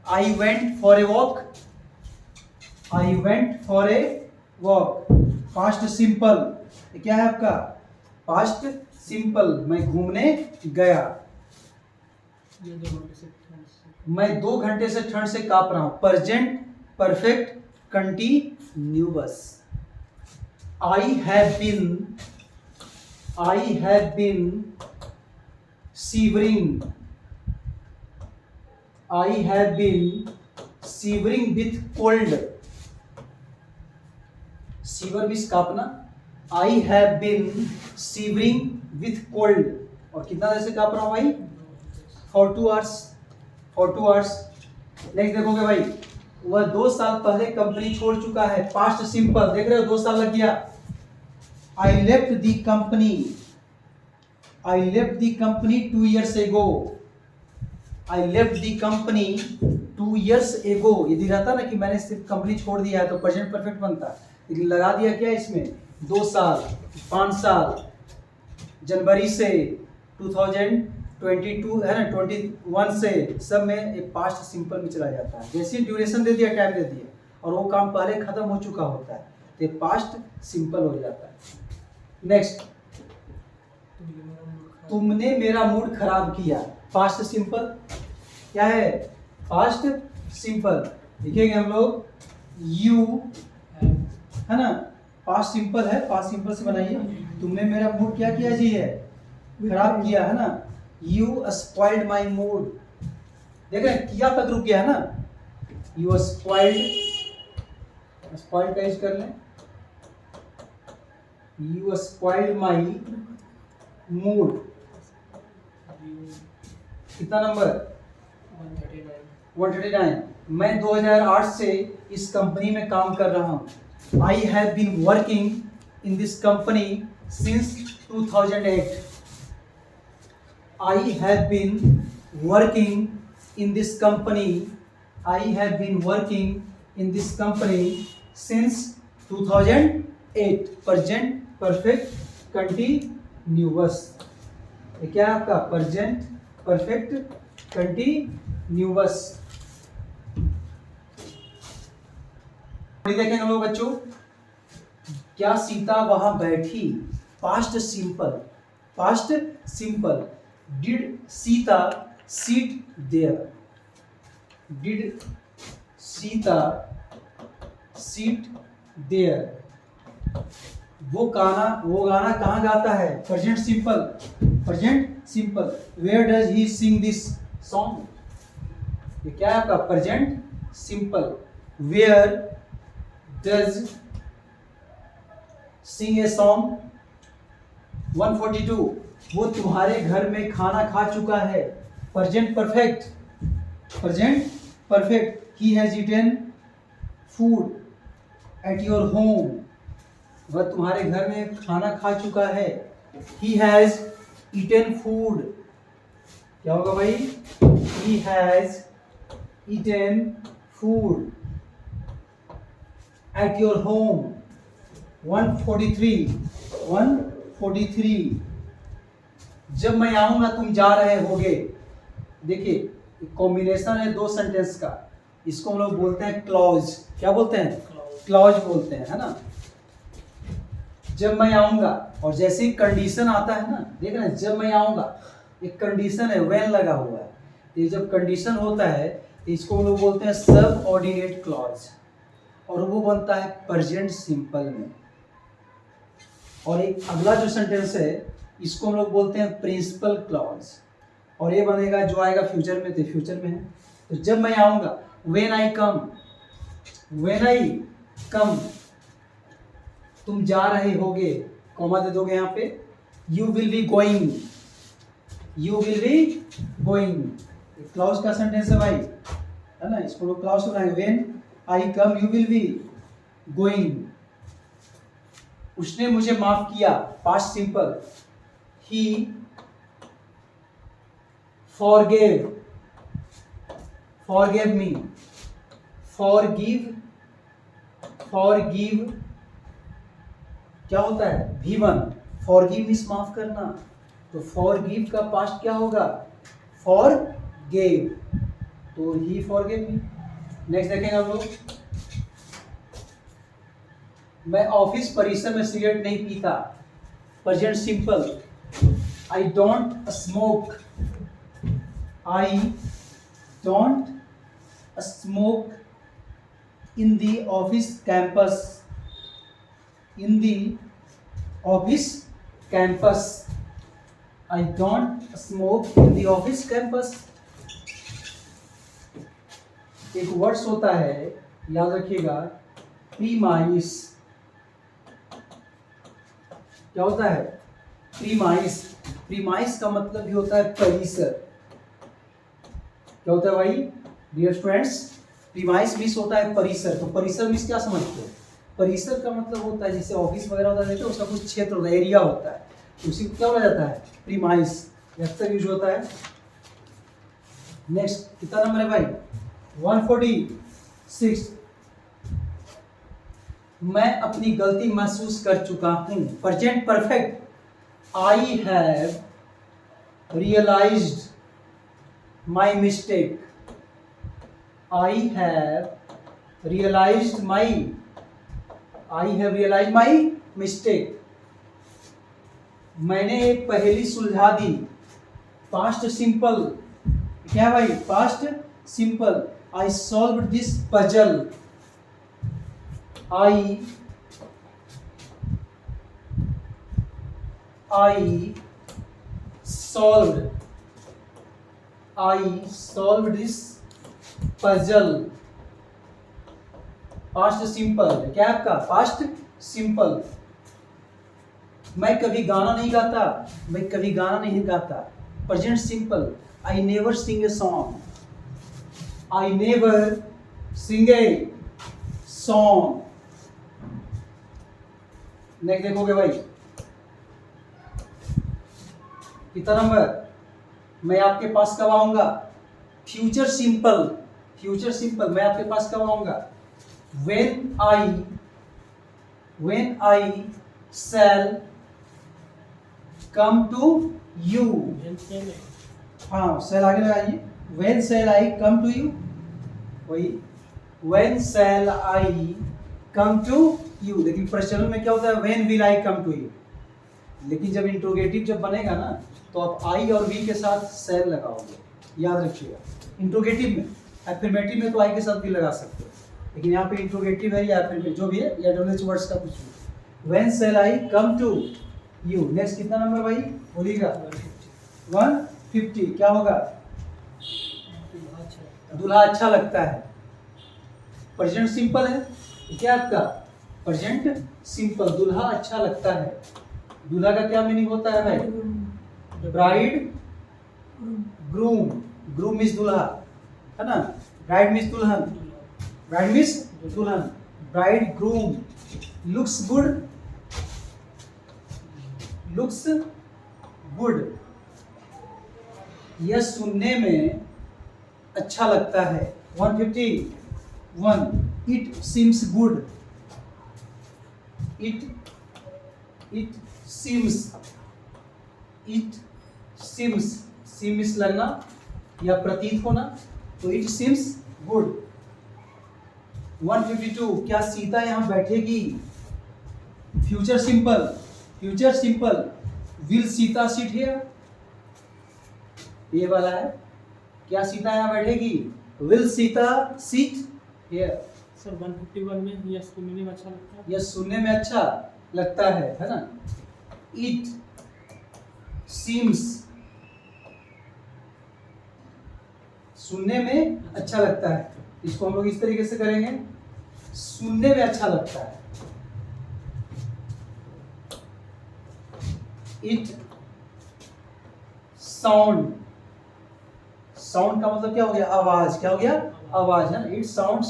I went for a walk। Past simple, क्या है आपका? पास्ट सिंपल, मैं घूमने गया। मैं 2 घंटे से ठंड से कांप रहा हूं। Present perfect continuous. I have been shivering. I have been shivering with cold. Shiver means कांपना। I have been shivering with cold. और कितना देर से कांप रहा हूं भाई? For 2 hours. For 2 hours. Next देखोगे भाई, वह 2 साल पहले कंपनी छोड़ चुका है। पास्ट सिंपल, देख रहे हो 2 साल लग गया। I left the company. I left the company 2 years ago. I left the company 2 years ago. यदि रहता ना कि मैंने सिर्फ कंपनी छोड़ दिया है तो प्रेजेंट परफेक्ट बनता, लेकिन लगा दिया क्या इसमें? 2 साल, 5 साल, जनवरी से 2022 है ना, 21 से, सब में एक पास्ट सिंपल में चला जाता है। जैसे ड्यूरेशन दे दिया, टाइम दे दिया, और वो काम पहले खत्म हो चुका होता है तो पास्ट सिंपल हो जाता है। नेक्स्ट, तुमने मेरा मूड खराब किया। पास्ट सिंपल क्या है? पास्ट सिंपल लिखेंगे हम लोग, यू है ना, पास्ट सिंपल है, पास्ट सिंपल से बनाइए। तुमने मेरा मूड क्या किया जी है? खराब किया है ना। You spoiled my mood. देख रहे हैं, किया तक रुक गया है ना। यू स्पॉइल्ड, स्पॉइल्ड का यूज कर लें। You spoiled my mood. कितना नंबर? 139। मैं 2008 से इस कंपनी में काम कर रहा हूँ। I have been working in this company since 2008। I have been working in this company. I have been working in this company since 2008। Present perfect continuous. ये क्या है आपका? Present perfect continuous. देखेंगे हम लोग बच्चों, क्या सीता वहां बैठी? Past simple, past simple. Did Sita sit there? Did Sita sit there? वो गाना कहाँ गाता है? Present simple, present simple. Where does he sing this song? ये क्या है आपका? Present simple. Where does sing a song? 142। वो तुम्हारे घर में खाना खा चुका है। Present perfect, present perfect. He has eaten food at your home. वह तुम्हारे घर में खाना खा चुका है। He has eaten food. क्या होगा भाई? He has eaten food at your home. 143, 143। जब मैं आऊंगा तुम जा रहे होगे। देखिए कॉम्बिनेशन है 2 सेंटेंस का, इसको हम लोग बोलते हैं क्लॉज। क्या बोलते हैं? क्लॉज बोलते हैं, है ना। जब मैं आऊंगा, और जैसे ही कंडीशन आता है ना, देख रहे हैं, जब मैं आऊंगा एक कंडीशन है, व्हेन लगा हुआ है। तो ये जब कंडीशन होता है तो इसको हम लोग बोलते हैं सबऑर्डिनेट क्लॉज, और वो बनता है प्रेजेंट सिंपल में। और एक अगला जो सेंटेंस है इसको हम लोग बोलते हैं प्रिंसिपल क्लॉज, और ये बनेगा जो आएगा फ्यूचर में, तो फ्यूचर में है। तो जब मैं आऊंगा, when I come, when I कम। तुम जा रहे होगे, कॉमा दे दोगे यहाँ पे। You will be going, you will be going. Clause का सेंटेंस है भाई, है ना, इसको लोग क्लॉज बनाएंगे। When I come you will be going. उसने मुझे माफ किया, पास्ट सिंपल। ही forgave, forgave me, forgive, forgive क्या होता है? V1। forgive मीन्स माफ करना, तो forgive का पास्ट क्या होगा? forgave, तो he forgave me। नेक्स्ट देखेंगे हम लोग, मैं ऑफिस परिसर में सिगरेट नहीं पीता। Present simple. I don't smoke, I don't smoke in the office campus, in the office campus. I don't smoke in the office campus. एक वर्ड्स होता है, याद रखिएगा, प्रीमाइस। क्या होता है? प्रीमाइस। प्रीमाइस का मतलब भी होता है परिसर। क्या होता है भाई डियर स्टूडेंट्स? प्रीमाइस मीन्स होता है परिसर। तो परिसर मीन्स क्या समझते हो? परिसर का मतलब होता है जैसे ऑफिस वगैरह होता है, उसका कुछ क्षेत्र होता है, एरिया होता है, उसी को क्या बोला जाता है? प्रीमाइस। अक्सर यूज होता है। नेक्स्ट कितना नंबर है भाई? 146। मैं अपनी गलती महसूस कर चुका हूं। Present perfect, I have realised my mistake. I have realised my mistake. मैंने एक पहेली सुलझा दी। Past simple. क्या है भाई? Past simple. I solve this puzzle. I solve this puzzle. Past simple. क्या है आपका? Past simple. मैं कभी गाना नहीं गाता। Present simple. I never sing a song. I never sing a song. Next देखोगे भाई कितना नंबर? मैं आपके पास कब आऊंगा? Future simple. मैं आपके पास कब आऊंगा? when I shall come to you। हाँ, shall आगे लगाइए। when shall I come to you, वही when shall I come to you। लेकिन प्रश्न में क्या होता है? when will I come to you। लेकिन जब इंट्रोगेटिव जब बनेगा ना, तो आप आई और वी के साथ shall लगाओगे, याद रखिएगा। इंट्रोगेटिव में, एफर्मेटिव में तो आई के साथ भी लगा सकते हो, लेकिन यहाँ पे इंट्रोगेटिव है या एफर्मेटिव जो भी है, या डब्ल्यूएच वर्ड्स का कुछ भी। when shall I come to you। Next कितना नंबर भाई बोलिएगा? 150। क्या होगा? दूल्हा अच्छा लगता है। प्रेजेंट सिंपल है। क्या आपका? Present simple. दूल्हा अच्छा लगता है। दूल्हा का क्या मीनिंग होता है भाई? Bride groom. ग्रूम मीन्स दूल्हा, है ना? ब्राइड मीन्स दुल्हन। Bride groom looks good. यह सुनने में अच्छा लगता है। 151। It seems good. सीम्स लगना या प्रतीत होना, तो इट सीम्स गुड। 152। क्या सीता यहाँ बैठेगी? Future simple. Will Sita sit here. ये वाला है। क्या सीता यहाँ बैठेगी? Will Sita sit here. Sir 151 में यह सुनने में अच्छा लगता है। यह सुनने में अच्छा लगता है ना? इट सीम्स, सुनने में अच्छा लगता है। इसको हम लोग इस तरीके से करेंगे, सुनने में अच्छा लगता है। इट साउंड का मतलब क्या हो गया? आवाज। क्या हो गया? आवाज है। It sound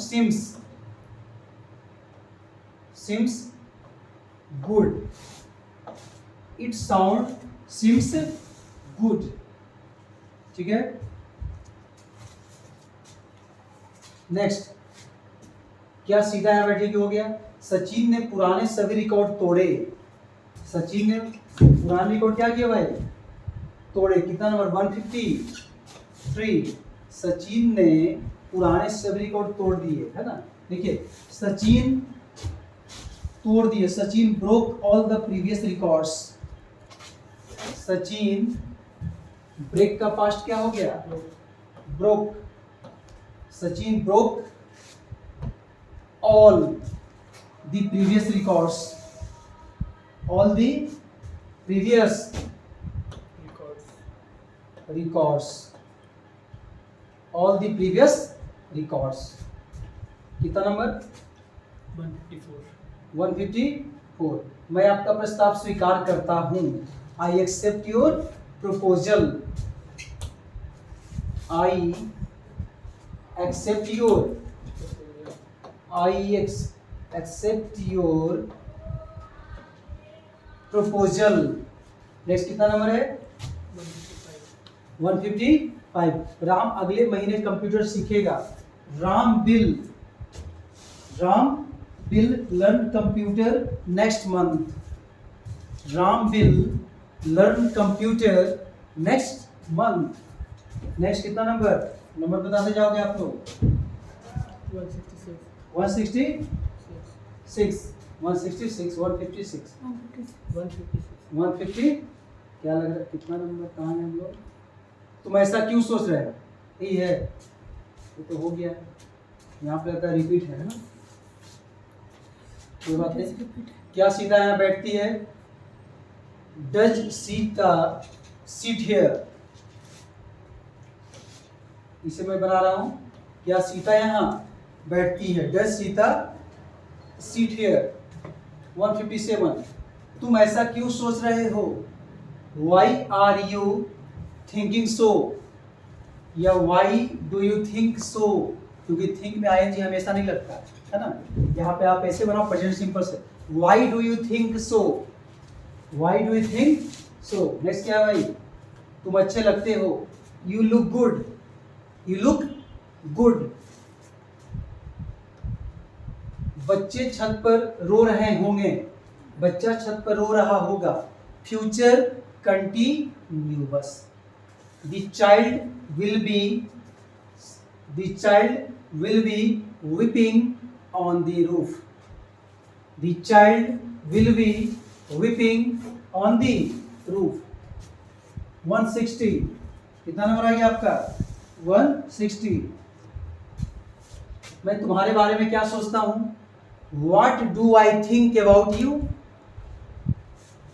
seems good. It sound seems good. ठीक है। नेक्स्ट, क्या सीधा यहाँ बैठे हो गया? सचिन ने पुराने सभी रिकॉर्ड तोड़े। सचिन ने पुराने रिकॉर्ड क्या किया भाई? तोड़े। कितना नंबर? 153। सचिन ने पुराने सभी रिकॉर्ड तोड़ दिए, है ना? देखिए, सचिन तोड़ दिए। Sachin broke all the previous records. Sachin, break का पास्ट क्या हो गया? Broke. Sachin broke all the previous records. All the previous records. All the previous records. कितना नंबर? 154. 154. मैं आपका प्रस्ताव स्वीकार करता हूँ. I accept your proposal. I accept your proposal. Next कितना नंबर है? 155. राम अगले महीने कंप्यूटर सीखेगा. Ram will learn computer next month. Ram will learn computer next month. Next कितना नंबर? नंबर बताते जाओगे आप लोग. 166. 166, 166, 156, 150. क्या लग रहा है कितना नंबर? कहाँ है हम लोग? तुम ऐसा क्यों सोच रहे हो? यही है, ये तो हो गया. यहाँ पे लगता है रिपीट है ना. कोई बात नहीं. क्या सीता यहाँ बैठती है? Does Sita sit here? इसे मैं बना रहा हूँ. क्या सीता यहाँ बैठती है? Does Sita sit here? 157. तुम ऐसा क्यों सोच रहे हो? Why are you thinking so? या why do you think so? क्योंकि थिंक में आईएनजी हमेशा नहीं लगता है ना. यहाँ पे आप ऐसे बनाओ प्रेजेंट सिंपल से. Y do you think so? Y do you think so? Next क्या है भाई? तुम अच्छे लगते हो. You look good. You look good. बच्चे छत पर रो रहे होंगे. बच्चा छत पर रो रहा होगा. Future continuous. The child will be weeping on the roof. The child will be weeping on the roof. 160. कितना नंबर आ गया आपका? 160. मैं तुम्हारे बारे में क्या सोचता हूँ? What do I think about you?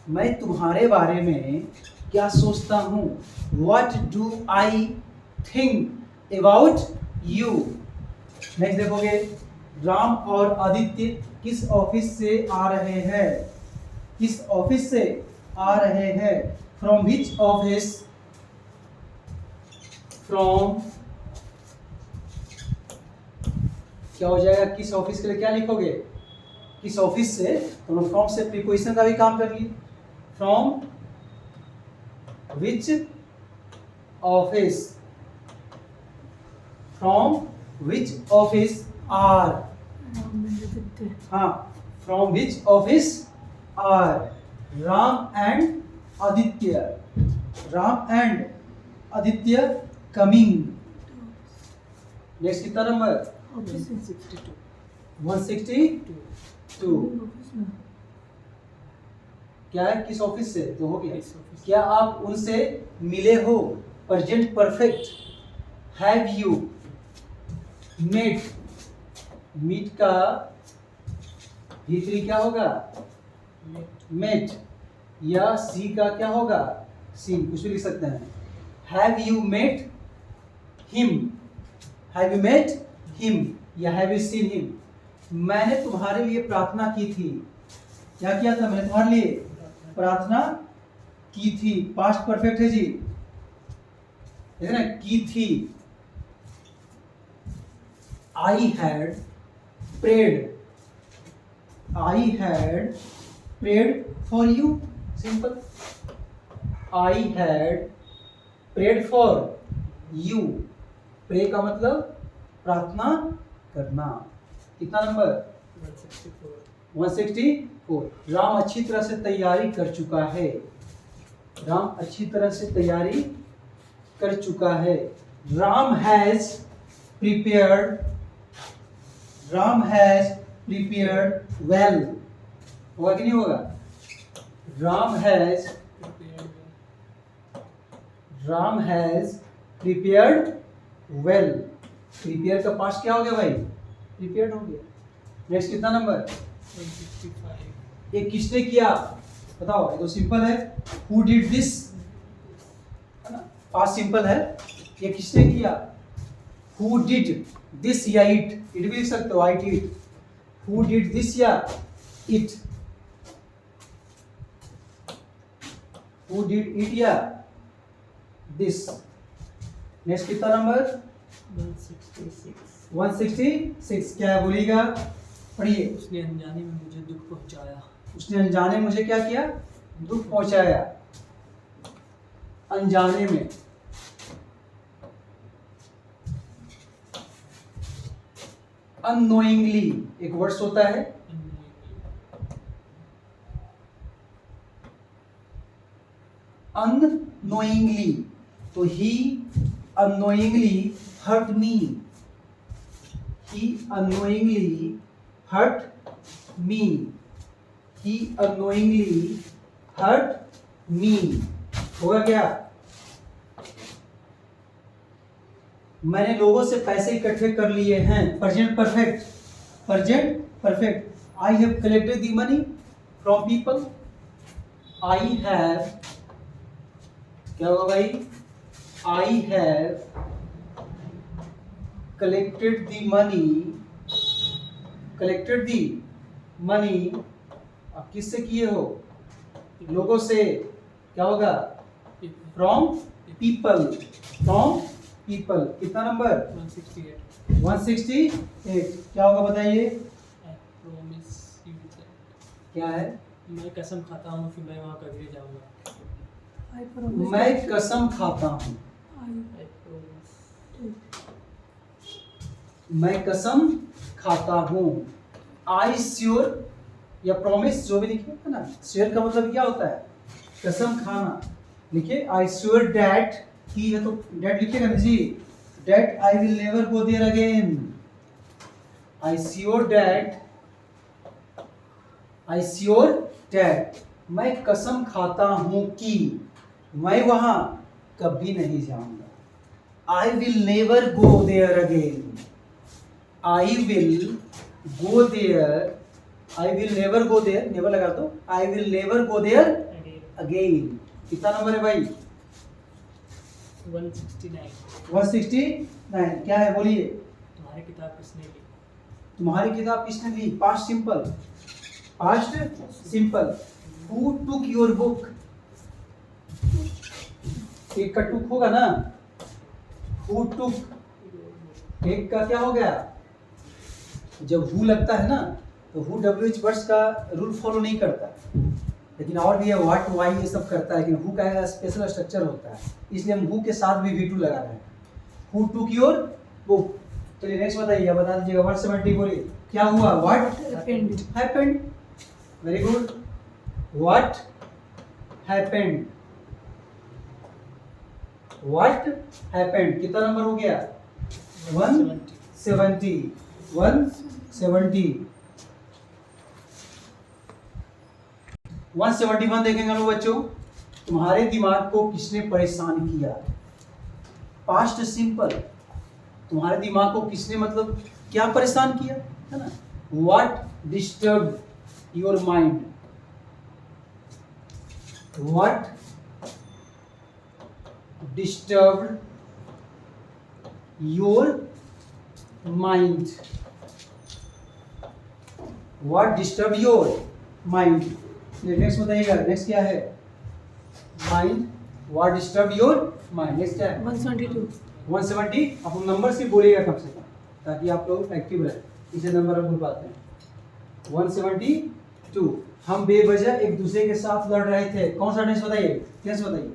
मैं तुम्हारे बारे में क्या सोचता हूँ? What do I think about you? Next देखोगे. राम और आदित्य किस ऑफिस से आ रहे हैं? किस ऑफिस से आ रहे हैं? From which office? From क्या हो जाएगा? किस ऑफिस के लिए क्या लिखोगे? किस ऑफिस से. तो फ्रॉम से प्रीपोजिशन का भी काम कर लिए. From which office? From which office are? हाँ, from which office are Ram and Aditya? Ram and Aditya coming. Next कितना नंबर? 162. क्या है? किस ऑफिस से? तो हो गया. क्या आप उनसे मिले हो? Present perfect. Have you met? Meet का भीतरी क्या होगा? मेट. या सी का क्या होगा? सीन. कुछ भी लिख सकते हैं. Have you met him? Have you met him या हैव यू सीन हिम? मैंने तुम्हारे लिए प्रार्थना की थी. क्या किया था? मैंने तुम्हारे लिए प्रार्थना की थी. पास्ट परफेक्ट है जी, है ना. की थी. I had prayed. I had prayed for you. Simple. I had prayed for you. Pray का मतलब प्रार्थना करना. कितना नंबर? 164. राम अच्छी तरह से तैयारी कर चुका है. राम अच्छी तरह से तैयारी कर चुका है. Ram has prepared. Ram has prepared well. होगा कि नहीं होगा? Ram has prepared well. Prepare का पास्ट क्या हो गया भाई? प्रिपेयर्ड हो गया। नेक्स्ट कितना नंबर? 165. ये किसने किया? बताओ, ये तो सिंपल है। हु डिड दिस, है ना, पास्ट सिंपल है। ये किसने किया? हु डिड दिस या इट, इट भी लिख सकते हो, I did. Who did this या इट, हु डिड इट या दिस। नेक्स्ट कितना नंबर? 166. 166 क्या है बोलिएगा? पढ़िए। उसने अनजाने में मुझे दुख पहुंचाया. उसने अनजाने मुझे क्या किया? दुख पहुंचाया। अनजाने में, अननोइंगली एक वर्ड्स होता है। अननोइंगली, तो ही अननोइंगली हर्ट मी, ही अननोइंगली हर्ट मी, ही अननोइंगली हर्ट मी। होगा क्या? मैंने लोगों से पैसे इकट्ठे कर लिए हैं। Present perfect, present perfect. I have collected the money from people. I have, क्या होगा भाई? I have collected the money, collected the money. आप किससे किए हो? लोगों से। क्या होगा? From people, from people. कितना नंबर? 168. 168 क्या होगा बताइए? I promise you that. क्या है? मैं कसम खाता हूँ कि मैं वहाँ कभी नहीं जाऊँगा. मैं कसम खाता हूँ, I promise. मैं कसम खाता हूँ। आई श्योर या प्रॉमिस जो भी लिखे है ना, श्योर का मतलब क्या होता है? कसम खाना। लिखिए आई श्योर डैट, की है तो डैट लिखिएगा ना जी। That I will never go there again. I sure that, I sure that, मैं कसम खाता हूँ कि मैं वहां कभी नहीं जाऊंगा। I will never go there again. I will go there, I will never go there, never लगा दो। I will never go there Again. Again. कितना नंबर है भाई? 169. 169 क्या है बोलिए? तुम्हारी किताब किसने ली? तुम्हारी किताब किसने ली? Past simple, past simple. Who took your book, एक का टुक होगा ना। हु टुक, एक का क्या हो गया? जब हु लगता है ना तो हु WH वर्ड्स का रूल फॉलो नहीं करता, लेकिन और भी है व्हाट, वाई, ये सब करता है, लेकिन हु का स्पेशल स्ट्रक्चर होता है, इसलिए हम हु के साथ भी V2 लगा रहे हैं। Who took your book. चलिए नेक्स्ट बताइए, बता दीजिएगा। 170 बोलिए क्या हुआ? What happened. Very good. What happened, what happened. कितना नंबर हो गया? 170, 170। 171 देखेंगे हम लोग बच्चों। तुम्हारे दिमाग को किसने परेशान किया? Past simple. तुम्हारे दिमाग को किसने मतलब क्या परेशान किया, है ना? What disturb your mind, what disturb your mind, what disturb your mind. Next बताइएगा, नेक्स्ट क्या है? Mind, what disturb your mind. Next क्या है? 172. 170। अब हम नंबर से बोलिएगा कम से कम, ताकि आप लोग एक्टिव रहे, इसे नंबर हम बोल पाते हैं। 172। हम बेवजह एक दूसरे के साथ लड़ रहे थे। कौन सा टेंस बताइए? टेंस बताइए।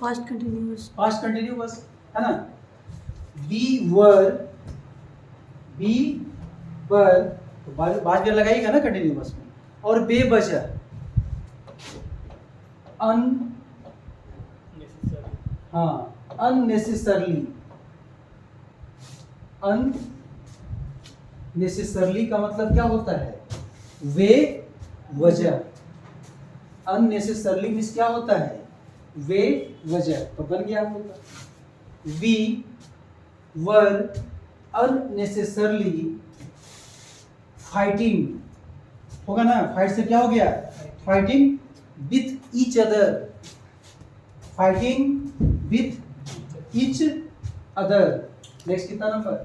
Past continuous. पास्ट कंटिन्यूअस, है ना? बी वर, बी वर तो बाद में लगाइएगा ना कंटिन्यूअस में। और बेवजह अन, Necessary. हाँ, अननेसेसरली। अननेसेसरली का मतलब क्या होता है? वे वजह। अननेसेसरली मीन्स क्या होता है? वे वजह। तो बन गया हम लोग का वी वर अननेसेसरली फाइटिंग, होगा ना, फाइट से क्या हो गया, fighting with each other, fighting with each other. Next कितना नंबर,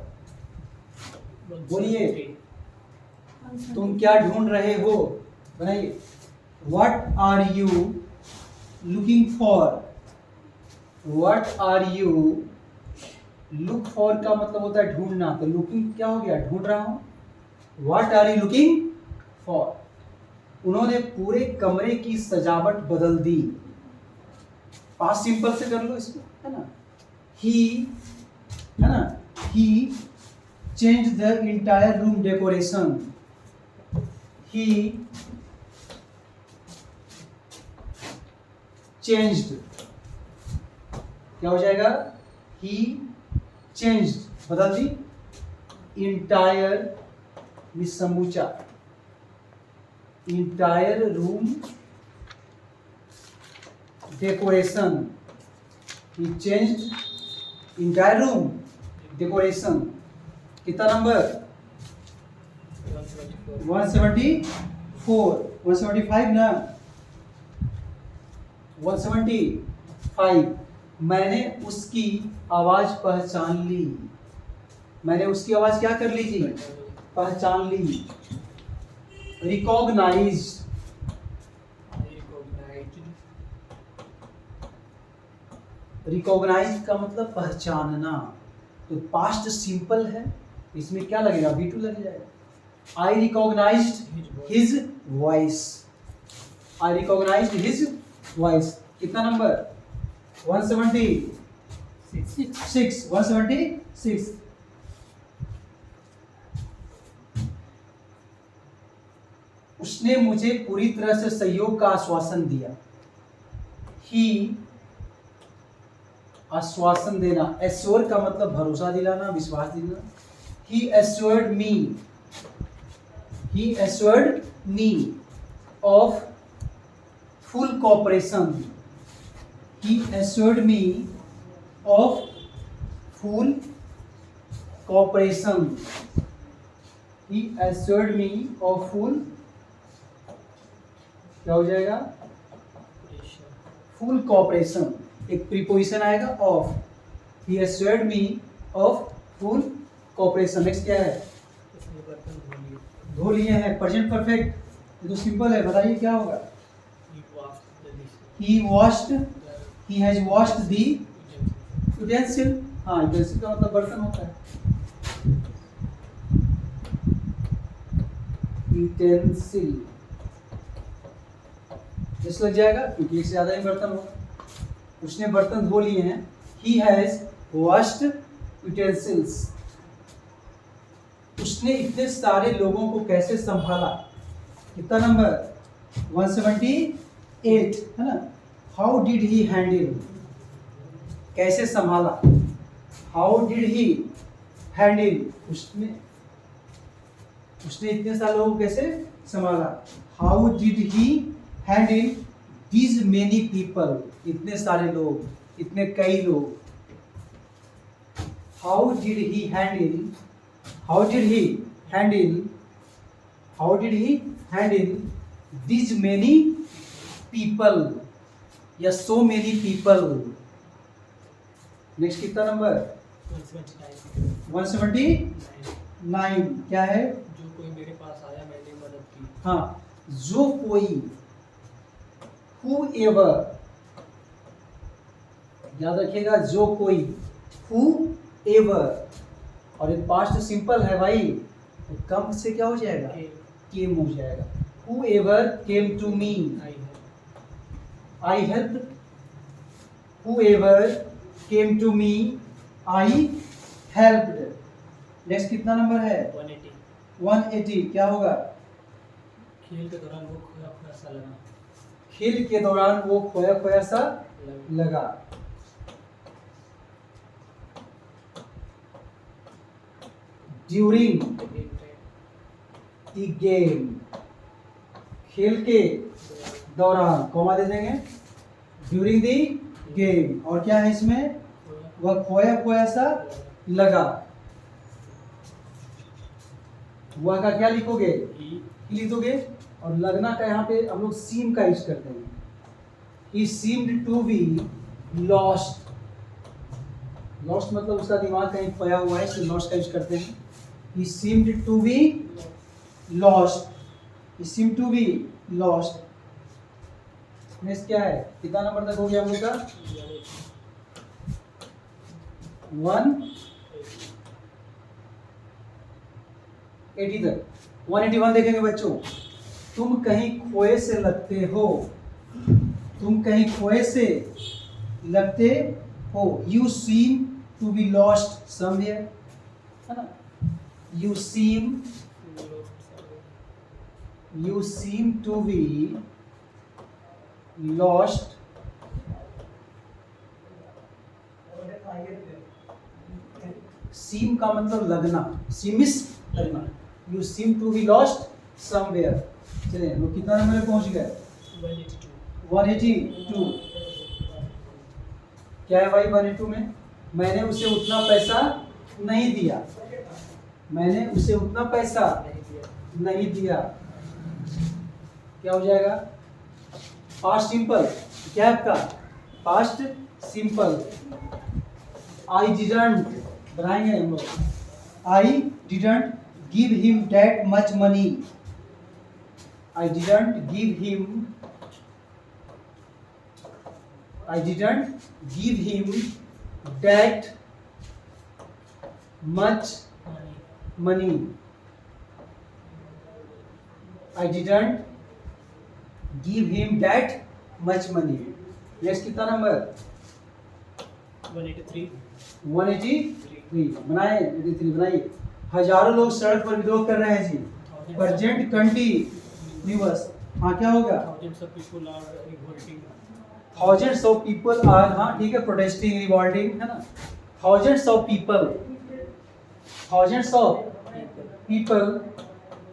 बोलिए, तुम क्या ढूंढ रहे हो, बनाइए। What are you looking for, what are you, look for का मतलब होता है ढूंढना, तो लुकिंग क्या हो गया, ढूंढ रहा हूं। What are you looking for, उन्होंने पूरे कमरे की सजावट बदल दी, पास्ट सिंपल से कर लो इसको, है ना। ही, है ना, he change the entire room decoration, he changed, क्या हो जाएगा, ही चेंज्ड, बदल दी, इंटायर मिस समूचा, entire room decoration, he changed entire room decoration. कितना नंबर, 174, 175 ना, 175। मैंने उसकी आवाज पहचान ली, मैंने उसकी आवाज क्या कर ली जी, पहचान ली। रिकॉग्नाइज, रिकॉग्नाइज का मतलब पहचानना, तो पास्ट सिंपल है, इसमें क्या लगेगा, V2 लग जाएगा। आई रिकॉग्नाइज्ड हिज वॉइस, आई रिकॉग्नाइज्ड हिज वॉइस। कितना नंबर, 176, 176। उसने मुझे पूरी तरह से सहयोग का आश्वासन दिया, ही, आश्वासन देना, एश्योर का मतलब भरोसा दिलाना, विश्वास दिलाना। He assured me, he assured me of full cooperation, he assured me of full cooperation, he assured me of full, क्या हो जाएगा, फुल कॉपरेशन, एक प्रीपोजिशन आएगा of, he assured me of full cooperation. Next क्या है, धो लिए हैं, प्रेजेंट परफेक्ट, ये तो सिंपल है, बताइए क्या होगा। He washed, he has washed the utensil, हाँ यूटेंसिल का मतलब बर्तन होता है, यूटेंसिल इस लग जाएगा क्योंकि एक से ज्यादा ही बर्तन होगा। उसने बर्तन धो लिए हैं, ही हैज वॉश्ड यूटेंसिल्स। उसने इतने सारे लोगों को कैसे संभाला, कितना नंबर, 178, है ना। हाउ डिड ही हैंडल, कैसे संभाला, हाउ डिड ही हैंडल, उसने इतने सारे लोगों को कैसे संभाला। How did he handle these many people, इतने सारे लोग, इतने कई लोग। How did he handle, how did he handle, how did he handle these many people या सो मेनी पीपल। नेक्स्ट कितना नंबर, 179, क्या है, जो कोई मेरे पास आया मैंने मदद की, हाँ, जो कोई, whoever, याद रखिएगा, जो कोई, whoever, और ये पास्ट सिंपल है भाई, तो कम से क्या हो जाएगा, केम हो जाएगा। whoever came to me, I helped, whoever came to me, I helped। Next कितना नंबर है, 180, 180, क्या होगा, खेल के दौरान वो खोया खोया सा लगा, खेल के दौरान वो खोया खोया सा लगा। ड्यूरिंग द गेम, खेल के दौरान, कॉमा दे देंगे, ड्यूरिंग द गेम। और क्या है इसमें, वह खोया खोया सा लगा, हुआ का क्या लिखोगे? ई लिखोगे। और लगना का यहाँ पे हम लोग सीम का यूज करते हैं। He seemed to be lost। Lost मतलब उसका दिमाग कहीं खोया हुआ है, इसलिए लॉस्ट का यूज करते हैं। He seemed to be lost। He seemed to be lost। Next क्या है? कितना नंबर तक हो गया हम लोग का? 180 तक। 181 देखेंगे बच्चों। तुम कहीं खोए से लगते हो, तुम कहीं खोए से लगते हो। You seem to be lost somewhere, है ना? You seem to be lost seem का मतलब लगना, सीमिस लगना। You seem to be lost somewhere. चलिए हम लोग कितना नंबर पे पहुंच गए? 182। क्या है भाई 182 में? मैंने उसे उतना पैसा नहीं दिया, मैंने उसे उतना पैसा नहीं दिया। क्या हो जाएगा? Past simple. क्या है आपका? Past simple. आई डिडंट बनाएंगे हम लोग। I didn't give him that much money. I didn't give him that much money। I didn't give him that much money। Next कितना नंबर? 183 बनाए। 83 बनाइए। हजारों लोग सड़क पर विरोध कर रहे हैं जी। Present continuous. हाँ क्या होगा? Thousands of people are, हाँ ठीक है, protesting, revolting, है ना? Thousands of people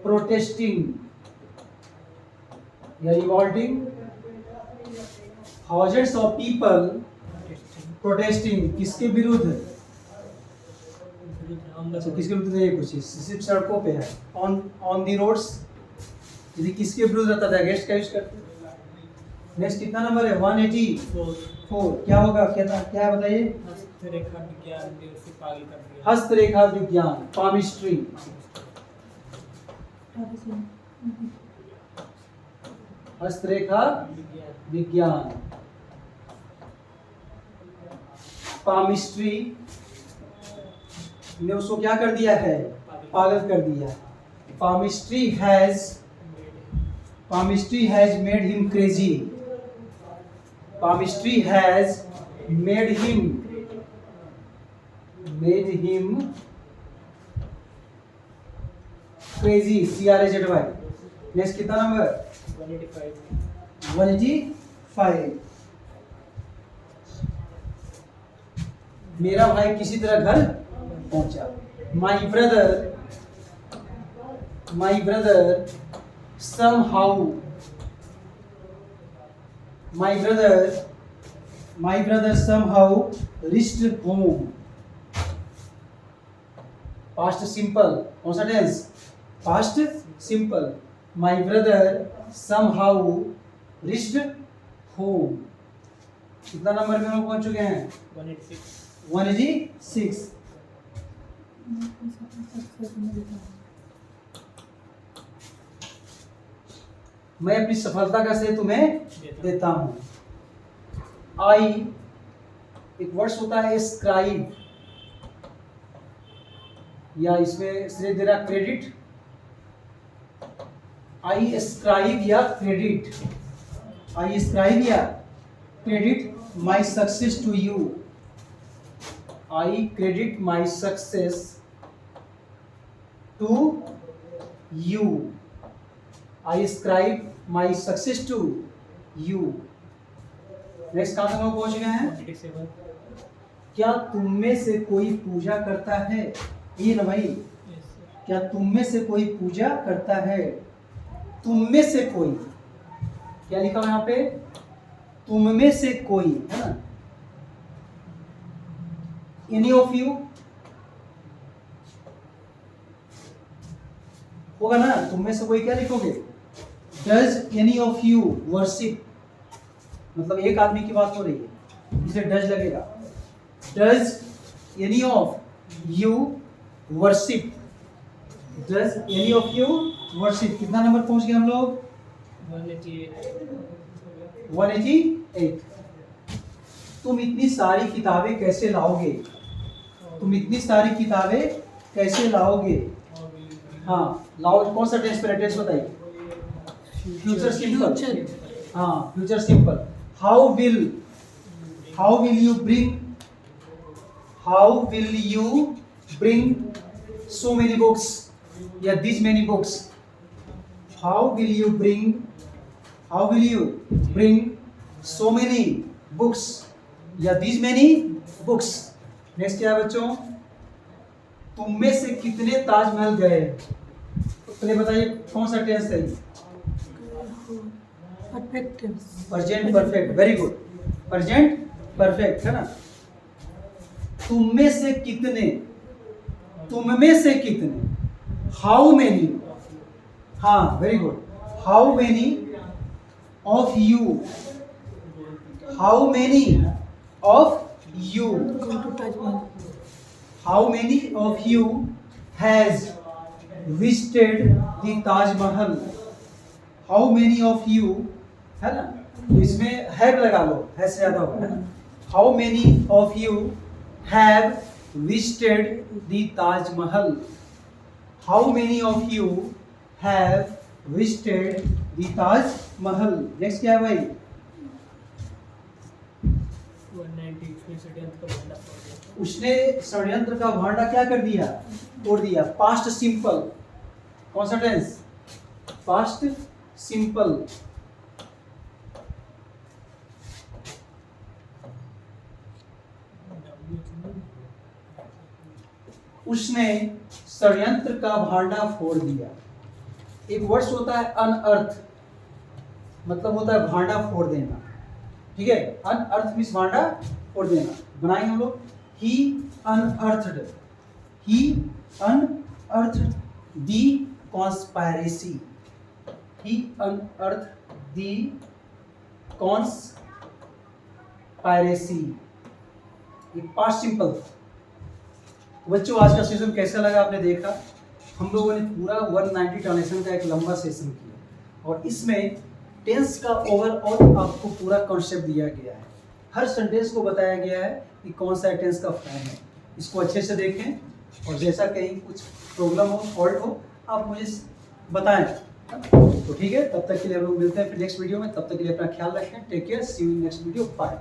protesting या revolting। Thousands of people protesting किसके विरुद्ध? अच्छा किसके विरुद्ध नहीं, कुछ सिर्फ सड़कों पे है। On the roads. यदि किसके विरुद्ध रहता था अगेंस्ट का यूज करते। नेक्स्ट कितना नंबर है? 184। क्या होगा? क्या है बताइए? हस्तरेखा विज्ञान ने उसे पागल कर दिया। हस्तरेखा विज्ञान, पामिस्ट्री। हस्तरेखा विज्ञान, पामिस्ट्री ने उसको क्या कर दिया है? पागल कर दिया। Palmistry has made him crazy. Palmistry has made him crazy। CRAZY। Next कितना नंबर? 185। मेरा भाई किसी तरह घर पहुंचा। My brother somehow reached home। Past simple. कौन सा tense? Past simple. My brother somehow reached home। कितना नंबर में हम पहुंच चुके हैं? 186। मैं अपनी सफलता का श्रेय तुम्हें देता हूं। आई एक वर्ड्स होता है स्क्राइब, या इसमें श्रेय दे रहा क्रेडिट। आई स्क्राइब या क्रेडिट, आई स्क्राइब या credit my success to you. I credit my success to you. Ascribe my success to you. Next कहां तक हम पहुंच गए हैं? 187। क्या तुम में से कोई पूजा करता है? ये ना भाई, क्या तुम में से कोई पूजा करता है? तुम में से कोई, क्या लिखा है यहाँ पे? तुम में से कोई, है ना? एनी ऑफ यू, होगा ना, तुम में से कोई क्या लिखोगे? Does any of you worship, मतलब एक आदमी की बात हो रही है, इसे डज लगेगा। Does any of you worship, does any of you worship. कितना नंबर पहुंच गए हम लोग? 188। तुम इतनी सारी किताबें कैसे लाओगे? तुम इतनी सारी किताबें कैसे लाओगे? हाँ, लाओ। कौन सा टेंस पहले? टेंस बताइए। Future simple. हाँ, future simple. How will you bring so many books या this many books? How will you bring so many books या दिस मेनी बुक्स? नेक्स्ट क्या है बच्चों? तुम में से कितने ताजमहल गए? तो पहले बताइए कौन सा टेंस है? Perfect tense. Present perfect, very good. Present perfect है ना। तुम में से कितने, हाउ मेनी, हाँ very good. How many of you how many of you has visited the Taj Mahal? How many of you है ना, तो इसमें हैव लगा लो, है से ज्यादा होगा ना। How many of you have visited the Taj Mahal? How many of you have visited the Taj Mahal? Next क्या है भाई? 190 उसने षड्यंत्र का भांडा क्या कर दिया? तोड़ दिया। पास्ट सिंपल, कौन सा टेंस? Past simple. उसने षड्यंत्र का भांडा फोड़ दिया। एक वर्ड्स होता है अनअर्थ, मतलब होता है भांडा फोड़ देना, ठीक है। अनअर्थ मीन्स भांडा फोड़ देना। बनाएंगे हम लोग। ही अनअर्थड दी कॉन्स्पायरेसी। ही अनअर्थ दी कॉन्स्पायरेसी। Past simple. बच्चों, आज का सेशन कैसा लगा आपने देखा। हम लोगों ने पूरा 190 ट्रांजेक्शन का एक लंबा सेशन किया और इसमें टेंस का ओवरऑल आपको पूरा कॉन्सेप्ट दिया गया है। हर सेंटेंस को बताया गया है कि कौन सा टेंस का फॉर्म है। इसको अच्छे से देखें और जैसा कहीं कुछ प्रॉब्लम हो, फॉल्ट हो, आप मुझे बताएं। तो ठीक है, तब तक के लिए हम लोग मिलते हैं फिर नेक्स्ट वीडियो में। तब तक के लिए अपना ख्याल रखें। Take care, see you in next video, bye.